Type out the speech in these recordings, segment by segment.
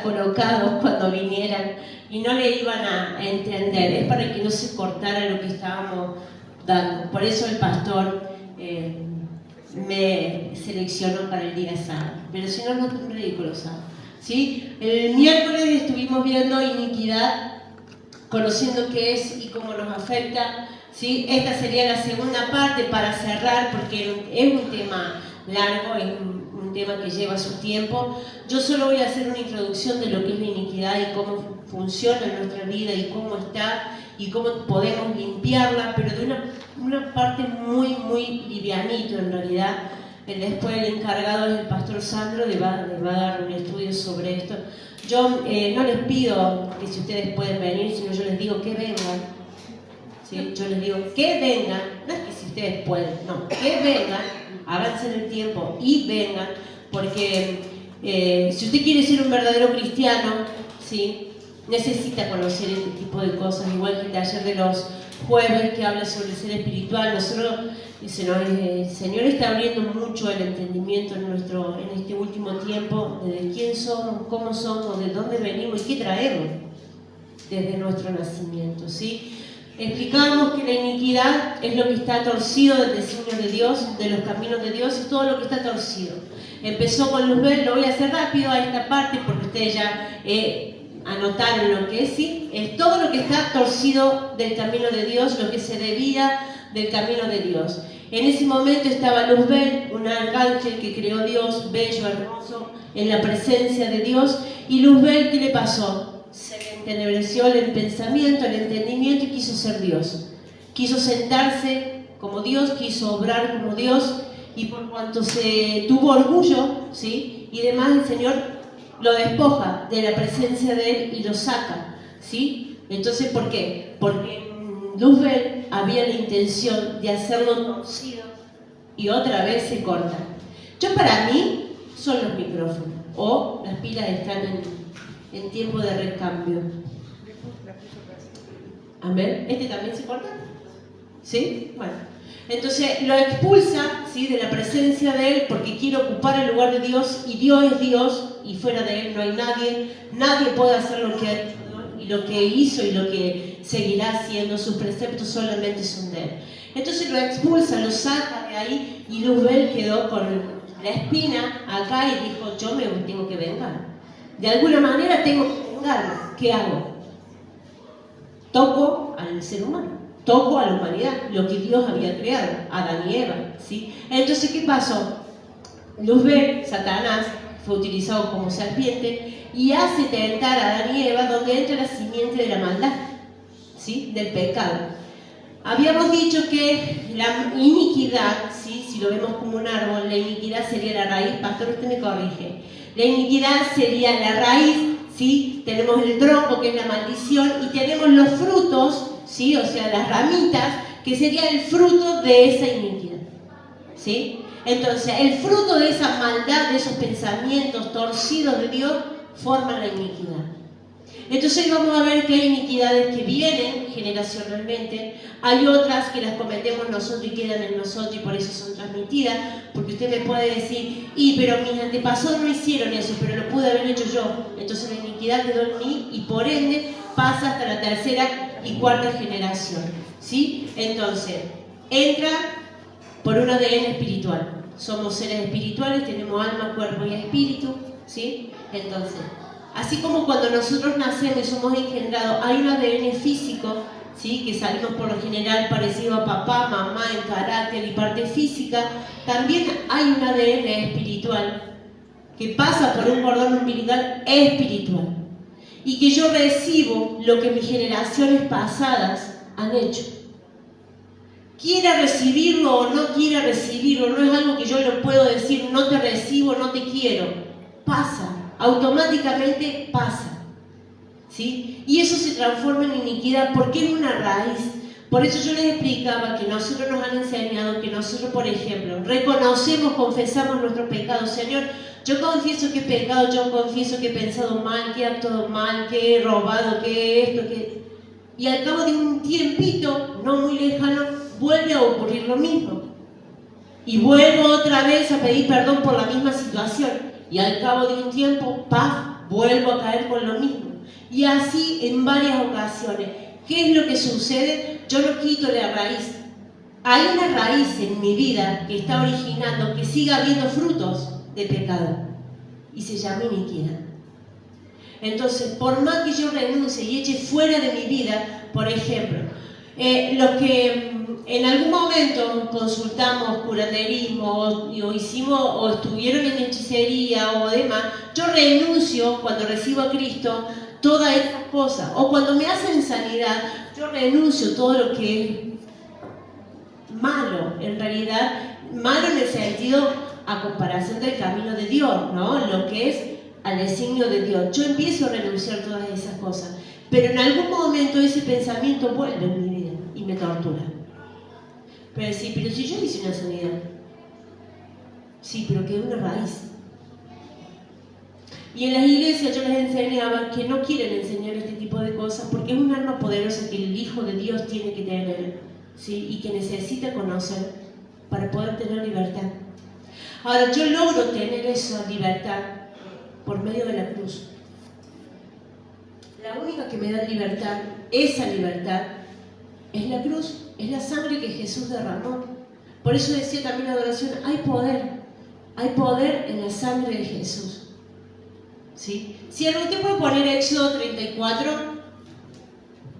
colocados cuando vinieran y no le iban a entender. Es para que no se cortara lo que estábamos dando. Por eso el pastor me seleccionó para el día sábado. Pero si no, no es un ridículo sábado. ¿Sí? El miércoles estuvimos viendo iniquidad, conociendo qué es y cómo nos afecta. ¿Sí? Esta sería la segunda parte para cerrar, porque es un tema largo, es un tema que lleva su tiempo. Yo solo voy a hacer una introducción de lo que es la iniquidad y cómo funciona en nuestra vida y cómo está y cómo podemos limpiarla, pero de una parte muy, muy livianito en realidad. Después el encargado es el pastor Sandro, le va a dar un estudio sobre esto. Yo no les pido que si ustedes pueden venir, sino yo les digo que vengan. ¿Sí? Yo les digo que vengan, no es que si ustedes pueden, no, que vengan, avancen el tiempo y vengan, porque si usted quiere ser un verdadero cristiano, ¿sí? Necesita conocer este tipo de cosas, igual que el taller de los jueves que habla sobre el ser espiritual. Nosotros, el Señor está abriendo mucho el entendimiento en este último tiempo de quién somos, cómo somos, de dónde venimos y qué traemos desde nuestro nacimiento, ¿sí? Explicábamos que la iniquidad es lo que está torcido del designio de Dios, de los caminos de Dios, y todo lo que está torcido. Empezó con Luzbel, lo voy a hacer rápido a esta parte porque ustedes ya anotaron lo que es, ¿sí? Es todo lo que está torcido del camino de Dios, lo que se desvía del camino de Dios. En ese momento estaba Luzbel, un arcángel que creó Dios, bello, hermoso, en la presencia de Dios. Y Luzbel, ¿qué le pasó? Se le entenebreció el pensamiento, el entendimiento y quiso ser Dios. Quiso sentarse como Dios, quiso obrar como Dios, y por cuanto se tuvo orgullo, ¿sí? Y demás, el Señor lo despoja de la presencia de Él y lo saca, ¿sí? Entonces, ¿por qué? Porque Luzbel había la intención de hacerlo torcido y otra vez se corta. Para mí son los micrófonos o las pilas están en tiempo de recambio. Amén. ¿Este también se corta? ¿Sí? Bueno. Entonces lo expulsa, ¿sí? De la presencia de Él porque quiere ocupar el lugar de Dios, y Dios es Dios y fuera de Él no hay nadie. Nadie puede hacer lo que Él y lo que hizo y lo que seguirá haciendo. Sus preceptos solamente son de Él. Entonces lo expulsa, lo saca de ahí, y Luzbel quedó con la espina acá y dijo: yo me tengo que vengar. De alguna manera tengo que vengarme. ¿Qué hago? Toco al ser humano, toco a la humanidad, lo que Dios había creado, Adán y Eva, ¿sí? Entonces, ¿qué pasó? Luzbel, Satanás, fue utilizado como serpiente y hace tentar a Adán y Eva, donde entra la simiente de la maldad, ¿sí? Del pecado. Habíamos dicho que la iniquidad, ¿sí? Si lo vemos como un árbol, la iniquidad sería la raíz. Pastor, usted me corrige. La iniquidad sería la raíz, ¿sí? Tenemos el tronco, que es la maldición, y tenemos los frutos, ¿sí? O sea, las ramitas, que sería el fruto de esa iniquidad, ¿sí? Entonces, el fruto de esa maldad, de esos pensamientos torcidos de Dios, forman la iniquidad. Entonces vamos a ver que hay iniquidades que vienen generacionalmente, hay otras que las cometemos nosotros y quedan en nosotros y por eso son transmitidas, porque usted me puede decir: pero mis antepasados no hicieron eso, pero lo pude haber hecho yo. Entonces la iniquidad quedó en mí y por ende pasa hasta la tercera y cuarta generación, ¿sí? Entonces entra por un ADN espiritual. Somos seres espirituales, tenemos alma, cuerpo y espíritu, ¿sí? Entonces, así como cuando nosotros nacemos y somos engendrados, hay un ADN físico, ¿sí? Que salimos por lo general parecido a papá, mamá en carácter y parte física. También hay un ADN espiritual que pasa por un cordón umbilical espiritual y que yo recibo lo que mis generaciones pasadas han hecho. Quiera recibirlo o no quiera recibirlo, no es algo que yo le puedo decir: no te recibo, no te quiero. Pasa. Automáticamente pasa, ¿sí? Y eso se transforma en iniquidad porque es una raíz. Por eso yo les explicaba que nosotros nos han enseñado que nosotros, por ejemplo, reconocemos, confesamos nuestros pecados. Señor, yo confieso que he pecado, yo confieso que he pensado mal, que he actuado mal, que he robado, que esto, que... Y al cabo de un tiempito, no muy lejano, vuelve a ocurrir lo mismo. Y vuelvo otra vez a pedir perdón por la misma situación. Y al cabo de un tiempo, ¡paf!, vuelvo a caer con lo mismo. Y así en varias ocasiones. ¿Qué es lo que sucede? Yo no quito la raíz. Hay una raíz en mi vida que está originando que siga habiendo frutos de pecado. Y se llama iniquidad. Entonces, por más que yo renuncie y eche fuera de mi vida, por ejemplo, los que en algún momento consultamos curanderismo o hicimos o estuvieron en hechicería o demás, yo renuncio cuando recibo a Cristo todas estas cosas. O cuando me hacen sanidad, yo renuncio todo lo que es malo, en realidad, malo en el sentido a comparación del camino de Dios, ¿no? Lo que es al designio de Dios. Yo empiezo a renunciar todas esas cosas, pero en algún momento ese pensamiento vuelve en mi vida y me tortura. Pero sí, pero si yo hice una sanidad, sí, pero que es una raíz. Y en las iglesias yo les enseñaba que no quieren enseñar este tipo de cosas porque es un arma poderosa que el Hijo de Dios tiene que tener, ¿sí? Y que necesita conocer para poder tener libertad. Ahora, yo logro tener esa libertad por medio de la cruz. La única que me da libertad, esa libertad, es la cruz, es la sangre que Jesús derramó. Por eso decía también la adoración, hay poder en la sangre de Jesús. ¿Sí? Si usted puede poner Éxodo 34,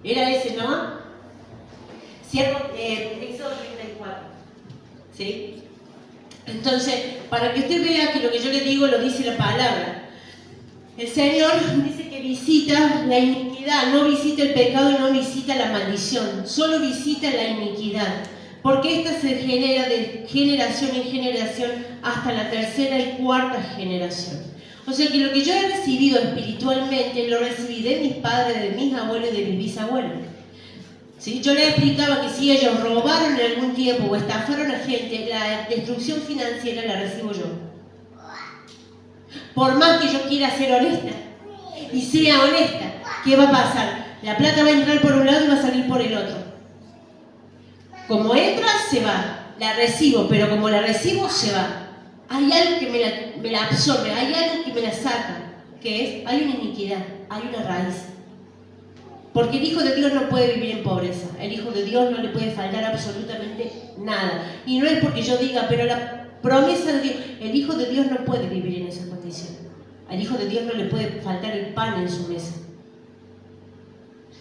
era ese, ¿no? Éxodo 34, ¿sí? Entonces, para que usted vea que lo que yo le digo lo dice la palabra. El Señor dice que visita la iniquidad, no visita el pecado y no visita la maldición, solo visita la iniquidad, porque esta se genera de generación en generación hasta la tercera y cuarta generación. O sea que lo que yo he recibido espiritualmente lo recibí de mis padres, de mis abuelos y de mis bisabuelos. ¿Sí? Yo les explicaba que si ellos robaron en algún tiempo o estafaron a gente, la destrucción financiera la recibo yo. Por más que yo quiera ser honesta y sea honesta, ¿qué va a pasar? La plata va a entrar por un lado y va a salir por el otro. Como entra, se va. La recibo, pero como la recibo, se va. Hay algo que me la absorbe, hay algo que me la saca, que es, hay una iniquidad, hay una raíz. Porque el Hijo de Dios no puede vivir en pobreza, el Hijo de Dios no le puede faltar absolutamente nada. Y no es porque yo diga, pero la promesa de Dios, el Hijo de Dios no puede vivir en esa condición. Al Hijo de Dios no le puede faltar el pan en su mesa.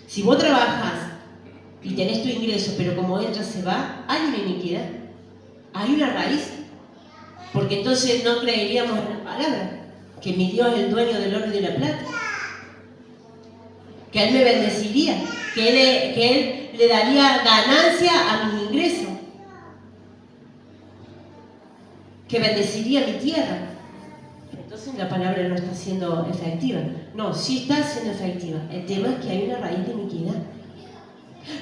Si vos trabajas y tenés tu ingreso, pero como entra se va, hay una iniquidad, hay una raíz. Porque entonces no creeríamos en la palabra, que mi Dios es el dueño del oro y de la plata, que Él me bendeciría, que Él le daría ganancia a mis ingresos, que bendeciría mi tierra. Entonces la palabra no está siendo efectiva. No, sí está siendo efectiva. El tema es que hay una raíz de iniquidad.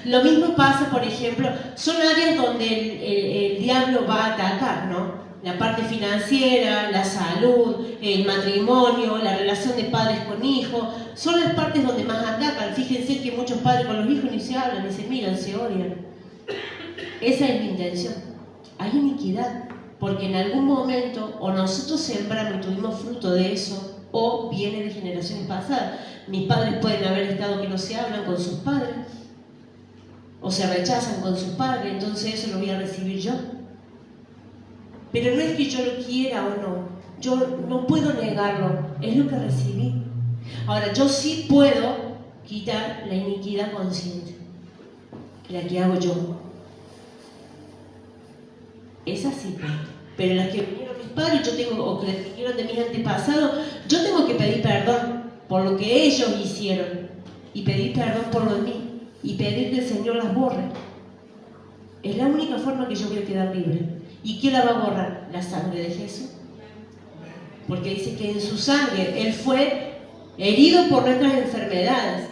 Lo mismo pasa, por ejemplo, son áreas donde el diablo va a atacar, ¿no? La parte financiera, la salud, el matrimonio, la relación de padres con hijos, son las partes donde más atacan. Fíjense que muchos padres con los hijos ni se hablan, ni se miran, se odian. Esa es mi intención. Hay iniquidad, porque en algún momento o nosotros sembramos y tuvimos fruto de eso, o viene de generaciones pasadas. Mis padres pueden haber estado que no se hablan con sus padres, o se rechazan con sus padres, entonces eso lo voy a recibir yo. Pero no es que yo lo quiera o no, yo no puedo negarlo, es lo que recibí. Ahora, yo sí puedo quitar la iniquidad consciente, la que hago yo. Esa sí puedo. Pero las que vinieron mis padres, o que las vinieron de mis antepasados, yo tengo que pedir perdón por lo que ellos hicieron y pedir perdón por lo de mí y pedir que el Señor las borre. Es la única forma que yo voy a quedar libre. ¿Y quién la va a borrar? La sangre de Jesús. Porque dice que en su sangre Él fue herido por nuestras enfermedades.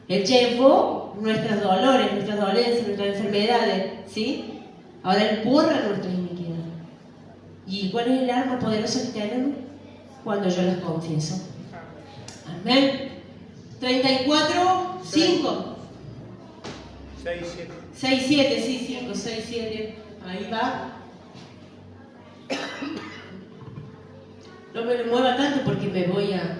Él llevó nuestros dolores, nuestras dolencias, nuestras enfermedades, ¿sí? Ahora Él borra nuestras iniquidades. ¿Y cuál es el arma poderosa que tenemos? Cuando yo las confieso. Amén. 34, 5. 6, 7. 6, 7, sí, 5, 6, 7. Ahí va. No me mueva tanto porque me voy a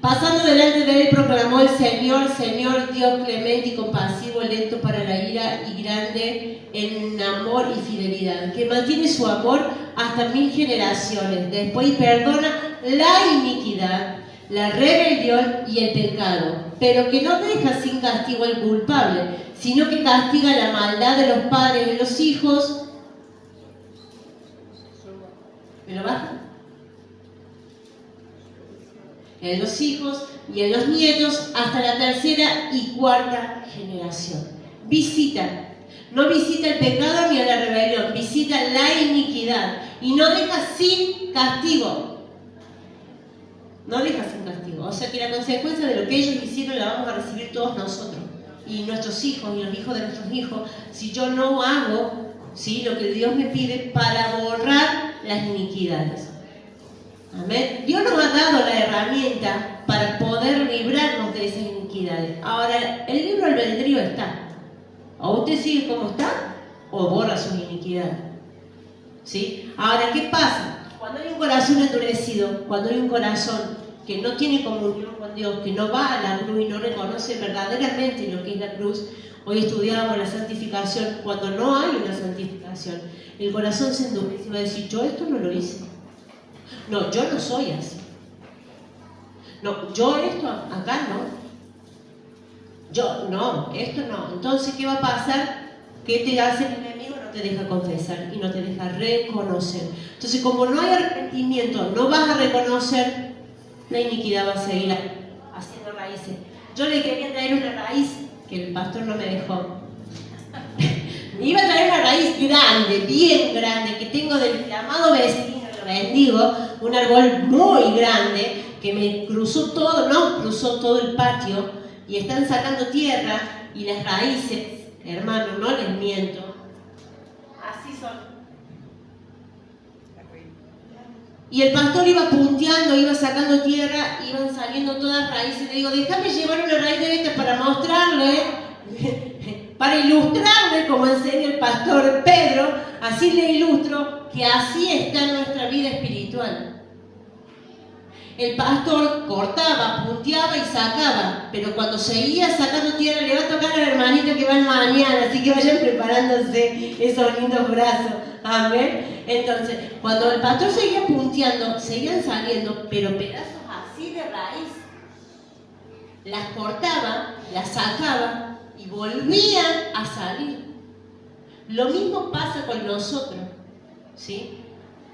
Pasando delante de él proclamó el Señor, Señor Dios clemente y compasivo, lento para la ira y grande en amor y fidelidad, que mantiene su amor hasta 1000 generaciones, después perdona la iniquidad, la rebelión y el pecado, pero que no deja sin castigo al culpable, sino que castiga la maldad de los padres y los hijos. ¿Me lo baja? En los hijos y en los nietos hasta la tercera y cuarta generación. Visita. No visita el pecado ni a la rebelión, visita la iniquidad y no deja sin castigo. No deja sin castigo. O sea que la consecuencia de lo que ellos hicieron la vamos a recibir todos nosotros. Y nuestros hijos y los hijos de nuestros hijos, si yo no hago, ¿sí?, lo que Dios me pide para borrar las iniquidades. Amén. Dios nos ha dado la herramienta para poder librarnos de esas iniquidades. Ahora, el libre albedrío está. O usted sigue como está, o borra sus iniquidades. ¿Sí? Ahora, ¿qué pasa? Cuando hay un corazón endurecido, cuando hay un corazón que no tiene comunión con Dios, que no va a la cruz y no reconoce verdaderamente lo que es la cruz. Hoy estudiábamos la santificación. Cuando no hay una santificación, el corazón se endurece y va a decir, yo esto no lo hice. No, yo no soy así. No, yo esto acá no. Yo no, esto no. Entonces, ¿qué va a pasar? ¿Qué te hace el enemigo? No te deja confesar y no te deja reconocer. Entonces, como no hay arrepentimiento, no vas a reconocer, la iniquidad va a seguir haciendo raíces. Yo le quería traer una raíz que el pastor no me dejó. Me iba a traer una raíz grande, bien grande, que tengo del amado vecino, lo bendigo, un árbol muy grande que me cruzó todo el patio y están sacando tierra y las raíces, hermano, no les miento, así son. Y el pastor iba punteando, iba sacando tierra, iban saliendo todas raíces. Le digo, déjame llevar una raíz de esta para mostrarle, para ilustrarle, como enseña el pastor Pedro, así le ilustro que así está nuestra vida espiritual. El pastor cortaba, punteaba y sacaba, pero cuando seguía sacando tierra, le va a tocar al hermanito que van mañana, así que vayan preparándose esos lindos brazos. Amén. Entonces, cuando el pastor seguía punteando, seguían saliendo, pero pedazos así de raíz. Las cortaba, las sacaba y volvían a salir. Lo mismo pasa con nosotros, ¿sí?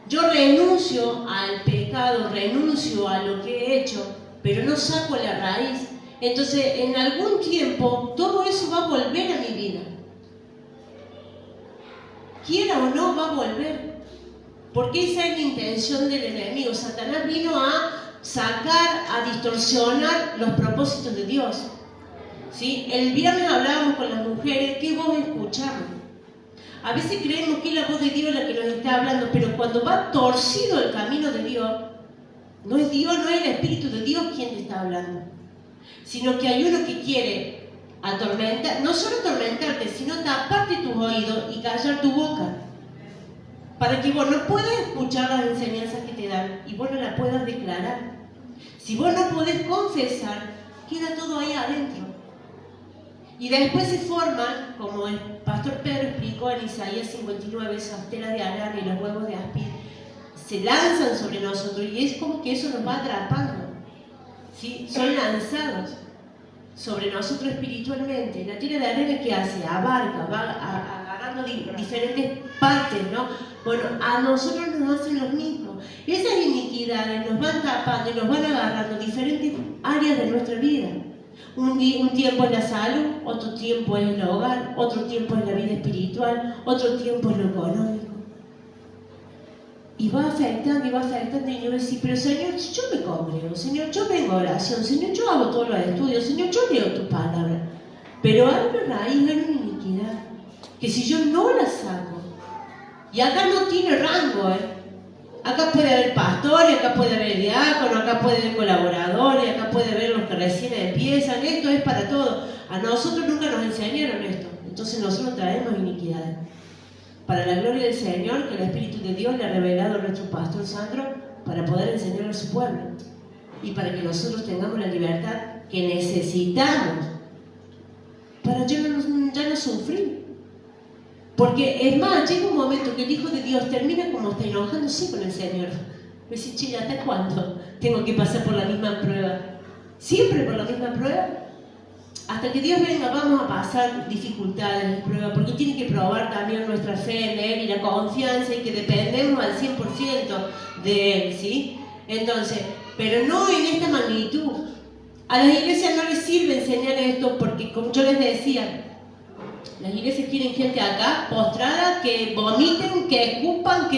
Yo renuncio al pecado, renuncio a lo que he hecho, pero no saco la raíz. Entonces, en algún tiempo, todo eso va a volver a mi vida. Quiera o no, va a volver. Porque esa es la intención del enemigo. Satanás vino a sacar, a distorsionar los propósitos de Dios. ¿Sí? El viernes hablábamos con las mujeres, ¿qué voz escuchamos? A veces creemos que es la voz de Dios la que nos está hablando, pero cuando va torcido el camino de Dios, no es Dios, no es el Espíritu de Dios quien te está hablando, sino que hay uno que quiere atormentar, no solo atormentarte, sino taparte tus oídos y callar tu boca, para que vos no puedas escuchar las enseñanzas que te dan y vos no las puedas declarar. Si vos no podés confesar, queda todo ahí adentro. Y después se forman, como el pastor Pedro explicó en Isaías 59, esas telas de alarma y los huevos de áspid, se lanzan sobre nosotros y es como que eso nos va atrapando, ¿sí? Son lanzados sobre nosotros espiritualmente. La tela de arena, ¿qué hace? Abarca, va agarrando diferentes partes, ¿no? Bueno, a nosotros nos hacen lo mismo. Esas iniquidades nos van tapando y nos van agarrando diferentes áreas de nuestra vida. Un tiempo en la salud, otro tiempo en el hogar, otro tiempo en la vida espiritual, otro tiempo en lo económico. Y va afectando y va afectando y yo me decía, pero Señor, yo me congrego, Señor, yo vengo a oración, Señor, yo hago todos los estudios, Señor, yo leo tu palabra. Pero hay una raíz, hay una iniquidad, que si yo no la saco, y acá no tiene rango, acá puede haber pastores, acá puede haber diácono, acá puede haber colaboradores, acá puede haber los que recién empiezan, esto es para todos. A nosotros nunca nos enseñaron esto, entonces nosotros traemos iniquidades. Para la gloria del Señor, que el Espíritu de Dios le ha revelado a nuestro pastor Sandro para poder enseñar a su pueblo. y para que nosotros tengamos la libertad que necesitamos para ya no sufrir. Porque es más, llega un momento que el Hijo de Dios termina como está enojándose con el Señor. Me dice, che, ¿hasta cuándo tengo que pasar por la misma prueba? ¿Siempre por la misma prueba? Hasta que Dios venga vamos a pasar dificultades y pruebas, porque tiene que probar también nuestra fe en Él y la confianza y que dependemos al 100% de Él, ¿sí? Entonces, pero no en esta magnitud. A las iglesias no les sirve enseñar esto porque, como yo les decía, las iglesias quieren gente acá, postrada, que vomiten, que escupan,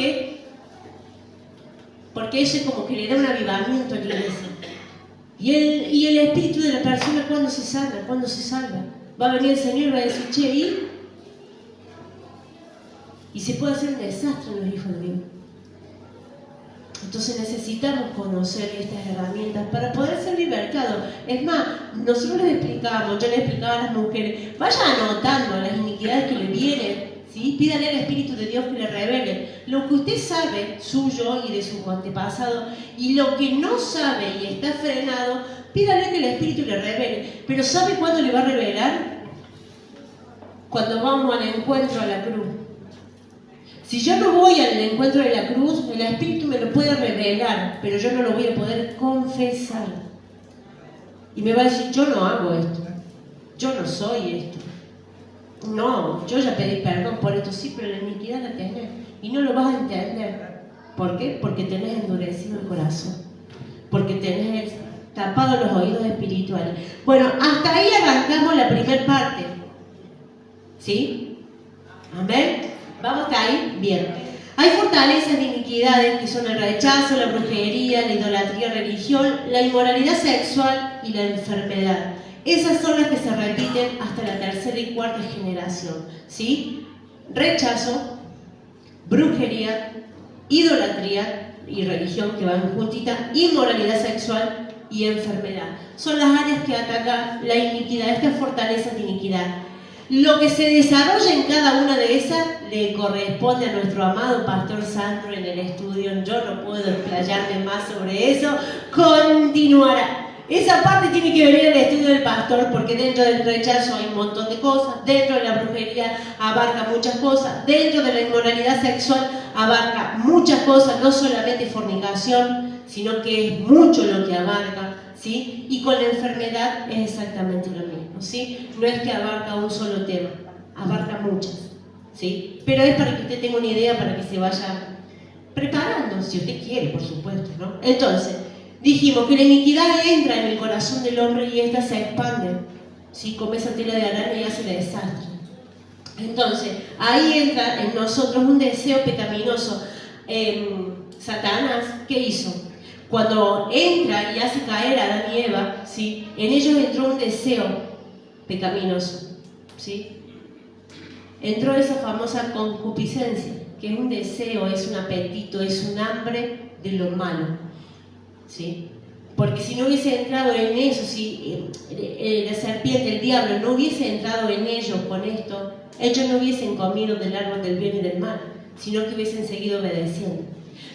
porque eso es como que le da un avivamiento a la iglesia. Y el espíritu de la persona, ¿cuándo se salva? ¿Cuándo se salva? Va a venir el Señor y va a decir, che, y se puede hacer un desastre en los hijos de Dios. Entonces necesitamos conocer estas herramientas para poder ser libertados. Es más, nosotros les explicamos, yo les explicaba a las mujeres, vayan anotando las iniquidades que le vienen, ¿sí? Pídale al Espíritu de Dios que le revele lo que usted sabe, suyo y de su antepasado, y lo que no sabe y está frenado, pídale que el Espíritu le revele. Pero ¿sabe cuándo le va a revelar? Cuando vamos al encuentro a la cruz. Si yo no voy al encuentro de la cruz, el Espíritu me lo puede revelar, pero yo no lo voy a poder confesar. Y me va a decir, yo no hago esto, yo no soy esto. No, yo ya pedí perdón por esto, sí, pero la iniquidad la tenés. Y no lo vas a entender. ¿Por qué? Porque tenés endurecido el corazón. Porque tenés tapado los oídos espirituales. Bueno, hasta ahí arrancamos la primera parte. ¿Sí? Amén. ¿Vamos hasta ahí? Bien. Hay fortalezas de iniquidades que son el rechazo, la brujería, la idolatría, religión, la inmoralidad sexual y la enfermedad. Esas son las que se repiten hasta la tercera y cuarta generación. ¿Sí? Rechazo, brujería, idolatría y religión que van juntitas, inmoralidad sexual y enfermedad. Son las áreas que ataca la iniquidad, estas fortalezas de iniquidad. Lo que se desarrolla en cada una de esas le corresponde a nuestro amado Pastor Sandro en el estudio. Yo no puedo explayarme más sobre eso. Continuará. Esa parte tiene que venir al estudio del pastor, porque dentro del rechazo hay un montón de cosas, dentro de la brujería abarca muchas cosas, dentro de la inmoralidad sexual abarca muchas cosas, no solamente fornicación, sino que es mucho lo que abarca, ¿sí? Y con la enfermedad es exactamente lo mismo, ¿sí? No es que abarca un solo tema, abarca muchas, ¿sí? Pero es para que usted tenga una idea, para que se vaya preparando, si usted quiere, por supuesto, ¿no? Entonces, dijimos que la iniquidad entra en el corazón del hombre y ésta se expande, ¿sí? Como esa tela de araña y hace desastre. Entonces, ahí entra en nosotros un deseo pecaminoso. Satanás, ¿qué hizo? Cuando entra y hace caer a Adán y Eva, ¿sí? En ellos entró un deseo pecaminoso, ¿sí? Entró esa famosa concupiscencia, que es un deseo, es un apetito, es un hambre de lo malo, ¿sí? Porque si no hubiese entrado en eso, si la serpiente, el diablo, no hubiese entrado en ellos con esto, ellos no hubiesen comido del árbol del bien y del mal, sino que hubiesen seguido obedeciendo.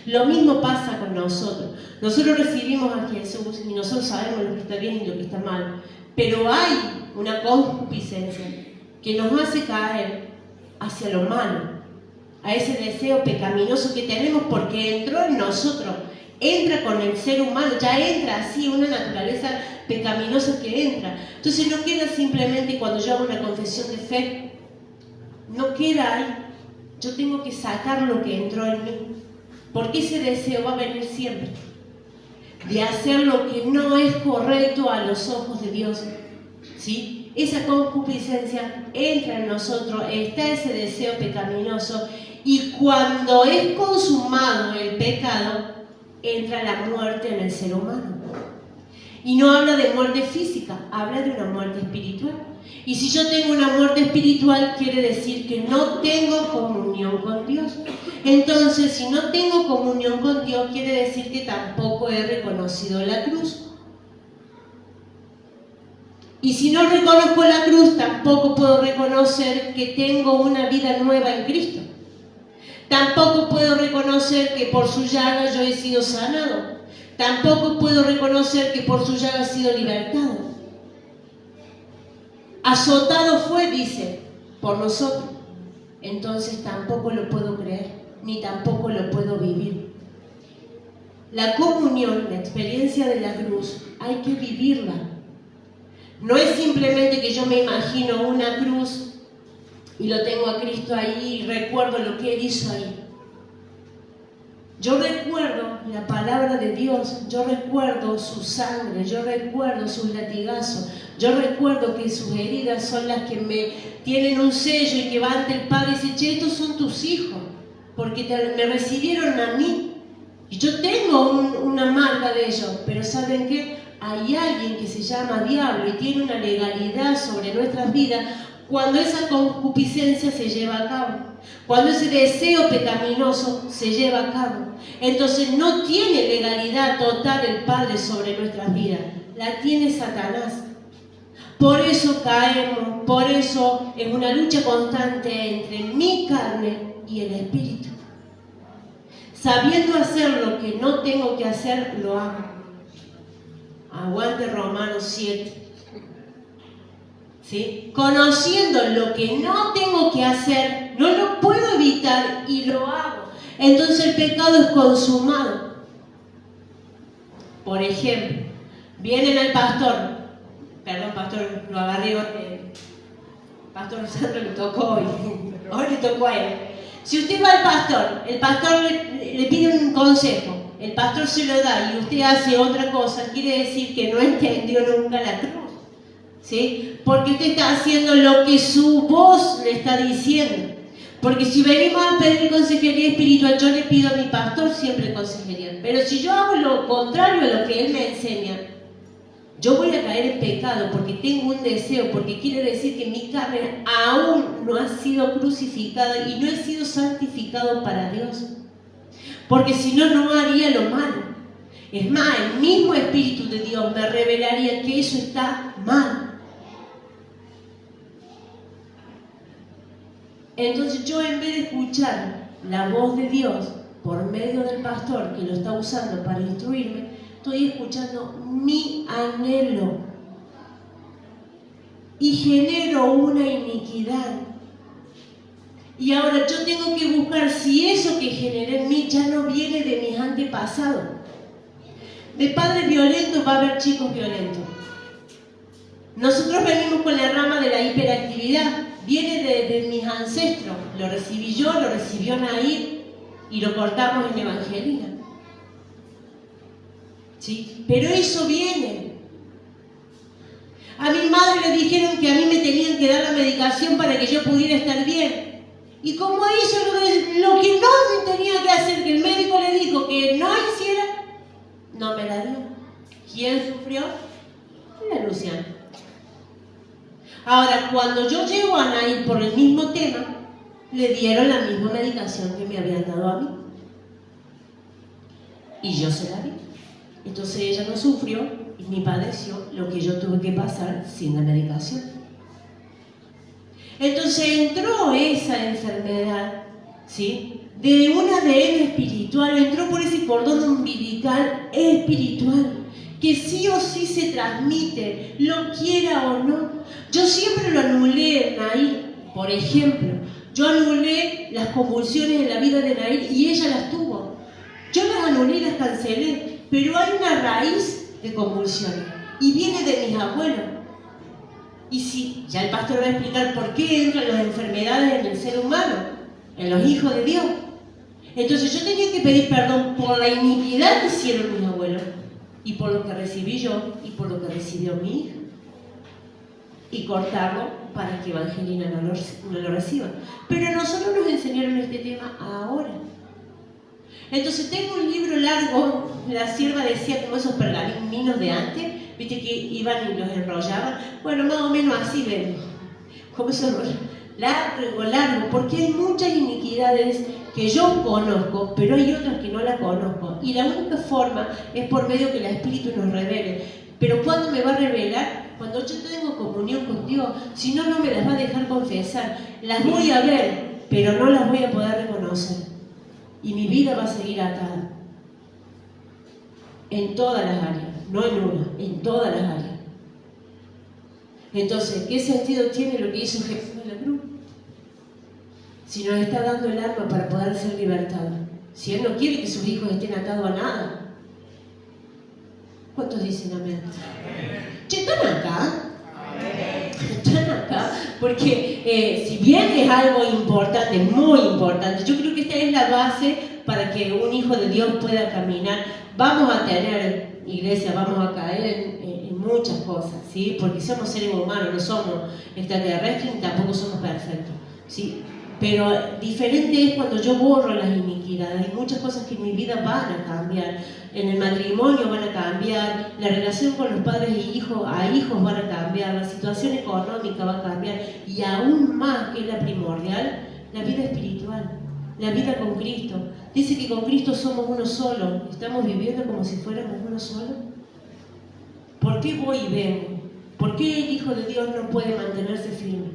Lo mismo pasa con nosotros. Nosotros recibimos a Jesús y nosotros sabemos lo que está bien y lo que está mal, pero hay una concupiscencia que nos hace caer hacia lo malo, a ese deseo pecaminoso que tenemos porque entró en nosotros. Entra con el ser humano, ya entra así, una naturaleza pecaminosa que entra. Entonces no queda simplemente cuando yo hago una confesión de fe, no queda ahí. Yo tengo que sacar lo que entró en mí, porque ese deseo va a venir siempre, de hacer lo que no es correcto a los ojos de Dios, ¿sí? Esa concupiscencia entra en nosotros, está ese deseo pecaminoso, y cuando es consumado el pecado, entra la muerte en el ser humano. Y no habla de muerte física, habla de una muerte espiritual. Y si yo tengo una muerte espiritual, quiere decir que no tengo comunión con Dios. Entonces, si no tengo comunión con Dios, quiere decir que tampoco he reconocido la cruz. Y si no reconozco la cruz, tampoco puedo reconocer que tengo una vida nueva en Cristo. Tampoco puedo reconocer que por su llaga yo he sido sanado. tampoco puedo reconocer que por su llaga ha sido libertado. Azotado fue, dice, por nosotros. Entonces tampoco lo puedo creer, ni tampoco lo puedo vivir. La comunión, la experiencia de la cruz, hay que vivirla. No es simplemente que yo me imagino una cruz y lo tengo a Cristo ahí y recuerdo lo que Él hizo ahí. Yo recuerdo la palabra de Dios, yo recuerdo su sangre, yo recuerdo sus latigazos, yo recuerdo que sus heridas son las que me tienen un sello y que va ante el Padre y dice, che, estos son tus hijos, porque me recibieron a mí. Y yo tengo una marca de ellos, pero ¿saben qué? Hay alguien que se llama diablo y tiene una legalidad sobre nuestras vidas cuando esa concupiscencia se lleva a cabo, cuando ese deseo pecaminoso se lleva a cabo. Entonces no tiene legalidad total el Padre sobre nuestras vidas, la tiene Satanás. Por eso caemos, por eso es una lucha constante entre mi carne y el Espíritu. Sabiendo hacer lo que no tengo que hacer, lo hago. Aguante Romanos 7. ¿Sí? Conociendo lo que no tengo que hacer, no lo puedo evitar y lo hago. Entonces el pecado es consumado. Por ejemplo, vienen al pastor, perdón pastor, lo agarré hoy, pastor Sandro le tocó hoy le tocó a él. Si usted va al pastor, el pastor le pide un consejo, el pastor se lo da y usted hace otra cosa, quiere decir que no entendió nunca la cruz. ¿Sí? Porque usted está haciendo lo que su voz le está diciendo. Porque si venimos a pedir consejería espiritual, yo le pido a mi pastor siempre consejería. Pero si yo hago lo contrario a lo que él me enseña, yo voy a caer en pecado porque tengo un deseo, porque quiere decir que mi carne aún no ha sido crucificada y no he sido santificado para Dios. Porque si no, no haría lo malo. Es más, el mismo Espíritu de Dios me revelaría que eso está mal. Entonces yo, en vez de escuchar la voz de Dios por medio del pastor que lo está usando para instruirme, estoy escuchando mi anhelo y genero una iniquidad. Y ahora yo tengo que buscar si eso que generé en mí ya no viene de mis antepasados. De padres violentos va a haber chicos violentos. Nosotros venimos con la rama de la hiperactividad. Viene de mis ancestros, lo recibí yo, lo recibió Nair y lo cortamos en Evangelina. ¿Sí? Pero eso viene. A mi madre le dijeron que a mí me tenían que dar la medicación para que yo pudiera estar bien. Y como hizo lo que no tenía que hacer, que el médico le dijo que no hiciera, no me la dio. ¿Quién sufrió? La Luciana. Ahora, cuando yo llego a Nair por el mismo tema, le dieron la misma medicación que me habían dado a mí. Y yo se la di. Entonces ella no sufrió ni padeció lo que yo tuve que pasar sin la medicación. Entonces entró esa enfermedad, ¿sí?, de un ADN espiritual, entró por ese cordón umbilical espiritual, que sí o sí se transmite, lo quiera o no. Yo siempre lo anulé en Nair, por ejemplo. Yo anulé las convulsiones en la vida de Nair y ella las tuvo. Yo las anulé y las cancelé, pero hay una raíz de convulsiones y viene de mis abuelos. Y sí, ya el pastor va a explicar por qué entran las enfermedades en el ser humano, en los hijos de Dios. Entonces yo tenía que pedir perdón por la iniquidad que hicieron mis abuelos y por lo que recibí yo y por lo que recibió mi hija. Y cortarlo para que Evangelina no lo reciba. Pero a nosotros nos enseñaron este tema ahora. Entonces tengo un libro largo, la sierva decía como esos pergaminos de antes, viste que iban y los enrollaban. Bueno, más o menos así ven, como esos largo, porque hay muchas iniquidades que yo conozco, pero hay otras que no las conozco. Y la única forma es por medio que el Espíritu nos revele. Pero ¿cuándo me va a revelar? Cuando yo tengo comunión con Dios. Si no, no me las va a dejar confesar. Las voy a ver, pero no las voy a poder reconocer. Y mi vida va a seguir atada. en todas las áreas, no en una, en todas las áreas. Entonces, ¿qué sentido tiene lo que hizo Jesús en la cruz? Si nos está dando el arma para poder ser libertados. Si Él no quiere que sus hijos estén atados a nada. ¿Cuántos dicen amén? Che, ¿están acá? Están acá, porque si bien es algo importante, muy importante, yo creo que esta es la base para que un hijo de Dios pueda caminar. Vamos a tener, iglesia, vamos a caer en muchas cosas, ¿sí? Porque somos seres humanos, no somos extraterrestres ni tampoco somos perfectos, ¿sí? Pero diferente es cuando yo borro las iniquidades. Hay muchas cosas que en mi vida van a cambiar. En el matrimonio van a cambiar, la relación con los padres y hijos van a cambiar, la situación económica va a cambiar. Y aún más, que es la primordial, la vida espiritual, la vida con Cristo. Dice que con Cristo somos uno solo. ¿Estamos viviendo como si fuéramos uno solo? ¿Por qué voy y vengo? ¿Por qué el Hijo de Dios no puede mantenerse firme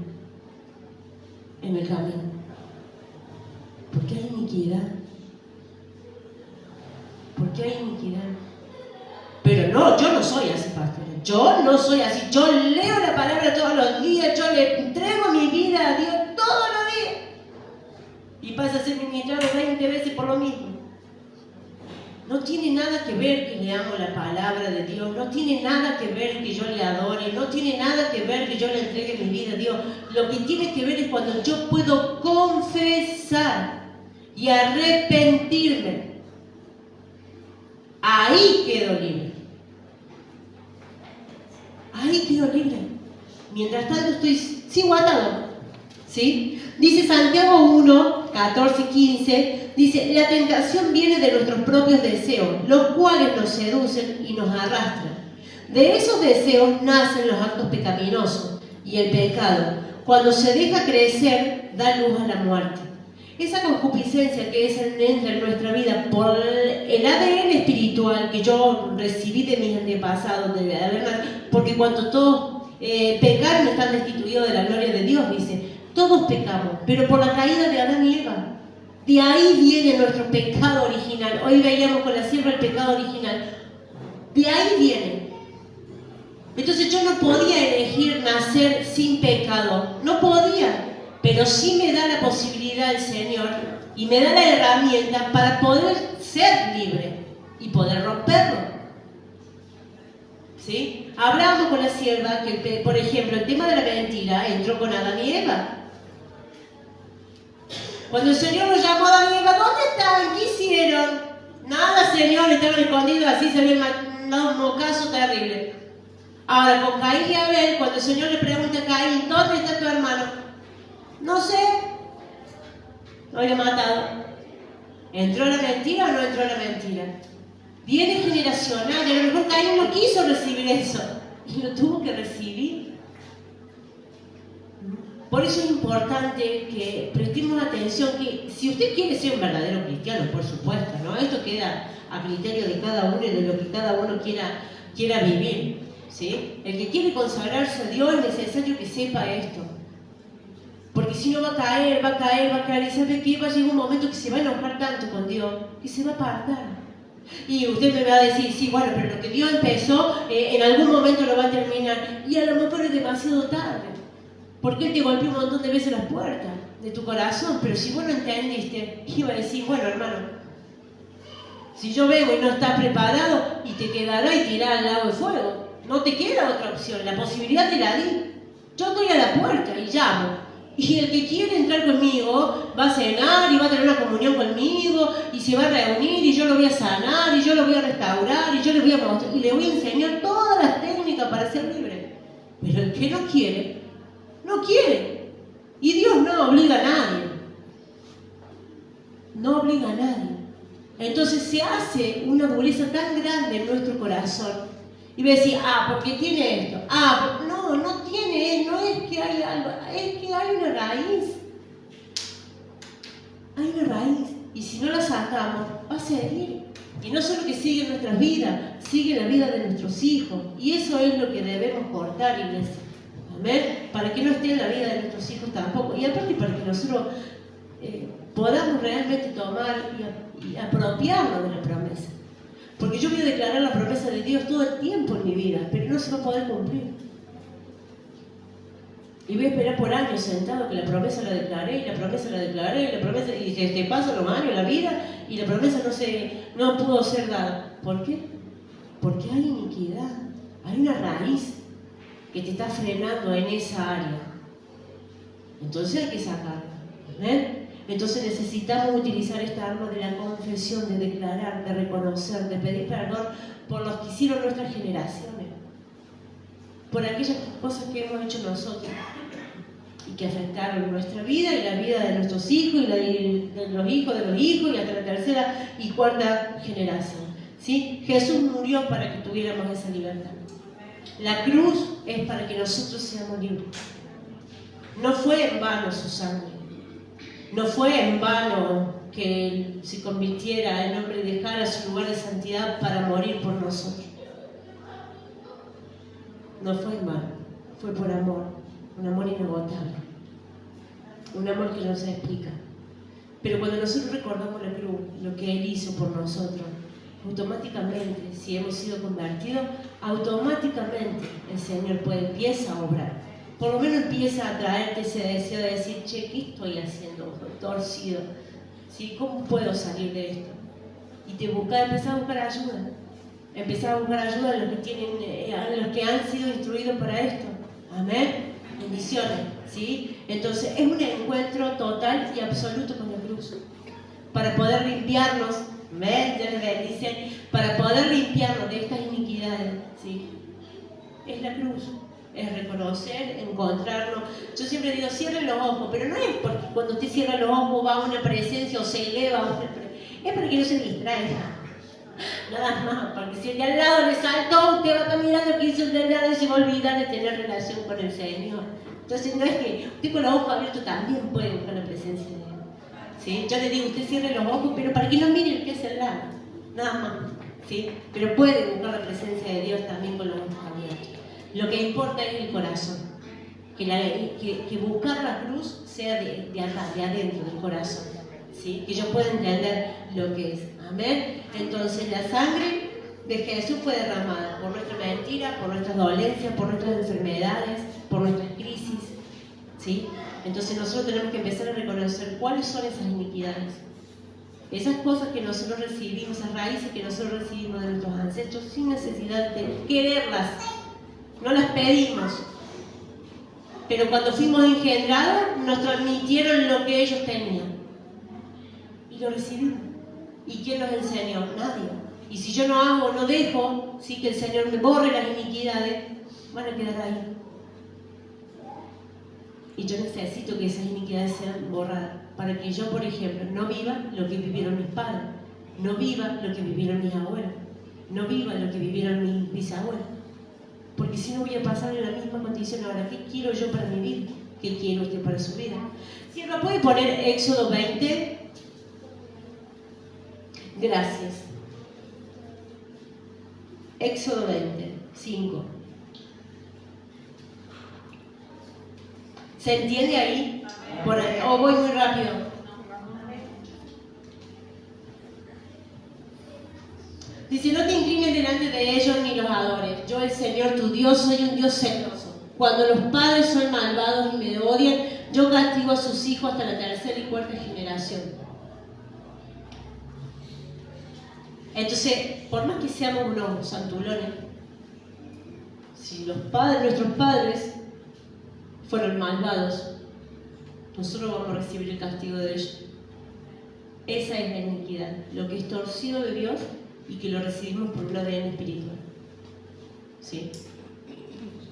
en el camino? Porque hay iniquidad. Porque hay iniquidad. Pero no, yo no soy así, pastor. Yo no soy así. Yo leo la palabra todos los días. Yo le entrego mi vida a Dios todos los días. Y pasa a ser ministrado 20 veces por lo mismo. No tiene nada que ver que leamos la palabra de Dios. No tiene nada que ver que yo le adore. No tiene nada que ver que yo le entregue mi vida a Dios. Lo que tiene que ver es cuando yo puedo confesar y arrepentirme. Ahí quedo libre. Ahí quedo libre. Mientras tanto sigo atado. ¿Sí? Dice Santiago 1, 14 y 15, dice, la tentación viene de nuestros propios deseos, los cuales nos seducen y nos arrastran. De esos deseos nacen los actos pecaminosos y el pecado. Cuando se deja crecer, da luz a la muerte. Esa concupiscencia que entra en nuestra vida por el ADN espiritual que yo recibí de mis antepasados, porque cuando todos pecaron están destituidos de la gloria de Dios, dice, todos pecamos, pero por la caída de Adán y Eva. De ahí viene nuestro pecado original. Hoy veíamos con la sierva el pecado original. De ahí viene. Entonces yo no podía elegir nacer sin pecado. No podía. Pero sí me da la posibilidad el Señor y me da la herramienta para poder ser libre y poder romperlo. ¿Sí? Hablábamos con la sierva que, por ejemplo, el tema de la mentira entró con Adán y Eva. Cuando el Señor nos llamó a Adán y Eva, ¿dónde estaban? ¿Qué hicieron? Nada, Señor, estaban escondidos, así se habían mandado un mocazo terrible. Ahora, con Caín y Abel, cuando el Señor le pregunta a Caín, ¿dónde está tu hermano? No sé. Lo había matado. ¿Entró la mentira o no entró la mentira? Viene generacional, y a lo mejor Caín no quiso recibir eso. Y lo tuvo que recibir. Por eso es importante que prestemos atención, que si usted quiere ser un verdadero cristiano, por supuesto, ¿no? Esto queda a criterio de cada uno y de lo que cada uno quiera vivir, ¿sí? El que quiere consagrarse a Dios es necesario que sepa esto. Porque si no va a caer, y ¿sabe qué? Va a llegar un momento que se va a enojar tanto con Dios, que se va a apartar. Y usted me va a decir, sí, bueno, pero lo que Dios empezó, en algún momento lo va a terminar. Y a lo mejor es demasiado tarde. Porque Él te golpeó un montón de veces las puertas de tu corazón, pero si vos no entendiste, iba a decir, bueno, hermano, si yo vengo y no estás preparado, y te quedará y tirará al lago de fuego. No te queda otra opción, la posibilidad te la di. Yo estoy a la puerta y llamo. Y el que quiere entrar conmigo va a cenar y va a tener una comunión conmigo y se va a reunir y yo lo voy a sanar y yo lo voy a restaurar y yo le voy a mostrar y le voy a enseñar todas las técnicas para ser libre. Pero el que no quiere, no quiere. Y Dios no obliga a nadie. No obliga a nadie. Entonces se hace una dureza tan grande en nuestro corazón. Y voy a decir, ¿por qué tiene esto? No tiene, no es que hay algo, es que hay una raíz. Hay una raíz. Y si no la sacamos, va a seguir. Y no solo que sigue en nuestras vidas, sigue en la vida de nuestros hijos. Y eso es lo que debemos cortar, iglesia. Amén. Para que no esté en la vida de nuestros hijos tampoco. Y aparte para que nosotros podamos realmente tomar y apropiarnos de la promesa. Porque yo voy a declarar la promesa de Dios todo el tiempo en mi vida, pero no se va a poder cumplir. Y voy a esperar por años sentado que la promesa la declaré, y la promesa la declaré, y la promesa, y te pasan los años, la vida, y la promesa no pudo ser dada. ¿Por qué? Porque hay iniquidad, hay una raíz que te está frenando en esa área. Entonces hay que sacarla. ¿Ven? Entonces necesitamos utilizar esta arma de la confesión, de declarar, de reconocer, de pedir perdón por los que hicieron nuestras generaciones, por aquellas cosas que hemos hecho nosotros y que afectaron nuestra vida y la vida de nuestros hijos y de los hijos de los hijos y hasta la tercera y cuarta generación. ¿Sí? Jesús murió para que tuviéramos esa libertad. La cruz es para que nosotros seamos libres. No fue en vano su sangre. No fue en vano que Él se convirtiera en hombre y dejara su lugar de santidad para morir por nosotros. No fue en vano, fue por amor, un amor inagotable, un amor que no se explica. Pero cuando nosotros recordamos la cruz, lo que Él hizo por nosotros, automáticamente, si hemos sido convertidos, automáticamente el Señor empieza a obrar. Por lo menos empieza a traerte ese deseo de decir, che, ¿qué estoy haciendo? Torcido. ¿Sí? ¿Cómo puedo salir de esto? Y empezar a buscar ayuda. Empezar a buscar ayuda a los que han sido instruidos para esto. Amén. Bendiciones. ¿Sí? Entonces es un encuentro total y absoluto con la cruz. Para poder limpiarnos, ¿ven? Dios les bendice. Para poder limpiarnos de estas iniquidades. ¿Sí? Es la cruz. Es reconocer, encontrarlo. Yo siempre digo, cierren los ojos, pero no es porque cuando usted cierra los ojos va una presencia o se eleva, es para que no se distraiga. Nada más, porque si el de al lado le saltó, usted va caminando 15 de lado y se va a olvidar de tener relación con el Señor. Entonces no es que usted con los ojos abiertos también puede buscar la presencia de Dios. ¿Sí? Yo le digo, usted cierre los ojos, pero para que no mire el que es el lado. Nada más. ¿Sí? Pero puede buscar la presencia de Dios también con los ojos abiertos. Lo que importa es el corazón, que buscar la cruz sea de acá, de adentro del corazón, ¿sí? Que yo pueda entender lo que es. Amén. Entonces la sangre de Jesús fue derramada por nuestra mentira, por nuestras dolencias, por nuestras enfermedades, por nuestras crisis, ¿sí? Entonces nosotros tenemos que empezar a reconocer cuáles son esas iniquidades, esas cosas que nosotros recibimos, esas raíces que nosotros recibimos de nuestros ancestros sin necesidad de quererlas. No las pedimos, pero cuando fuimos engendrados nos transmitieron lo que ellos tenían y lo recibimos. ¿Y quién nos enseñó? Nadie. Y si yo no hago, no dejo, sí, que el Señor me borre las iniquidades, van a quedar ahí. Y yo necesito que esas iniquidades sean borradas para que yo, por ejemplo, no viva lo que vivieron mis padres, no viva lo que vivieron mis abuelos, no viva lo que vivieron mis bisabuelos. Porque si no voy a pasar en la misma condición. Ahora, ¿qué quiero yo para mi vida? ¿Qué quiere usted para su vida? Si ¿me puede poner Éxodo 20? Gracias. Éxodo 20, 5. ¿Se entiende ahí? ¿O voy muy rápido? Dice, no te inclines delante de ellos ni los adores. Yo, el Señor tu Dios, soy un Dios celoso. Cuando los padres son malvados y me odian, yo castigo a sus hijos hasta la tercera y cuarta generación. Entonces, por más que seamos unos santulones, si nuestros padres fueron malvados, nosotros vamos a recibir el castigo de ellos. Esa es la iniquidad, lo que es torcido de Dios y que lo recibimos por un ADN espiritual. ¿Sí?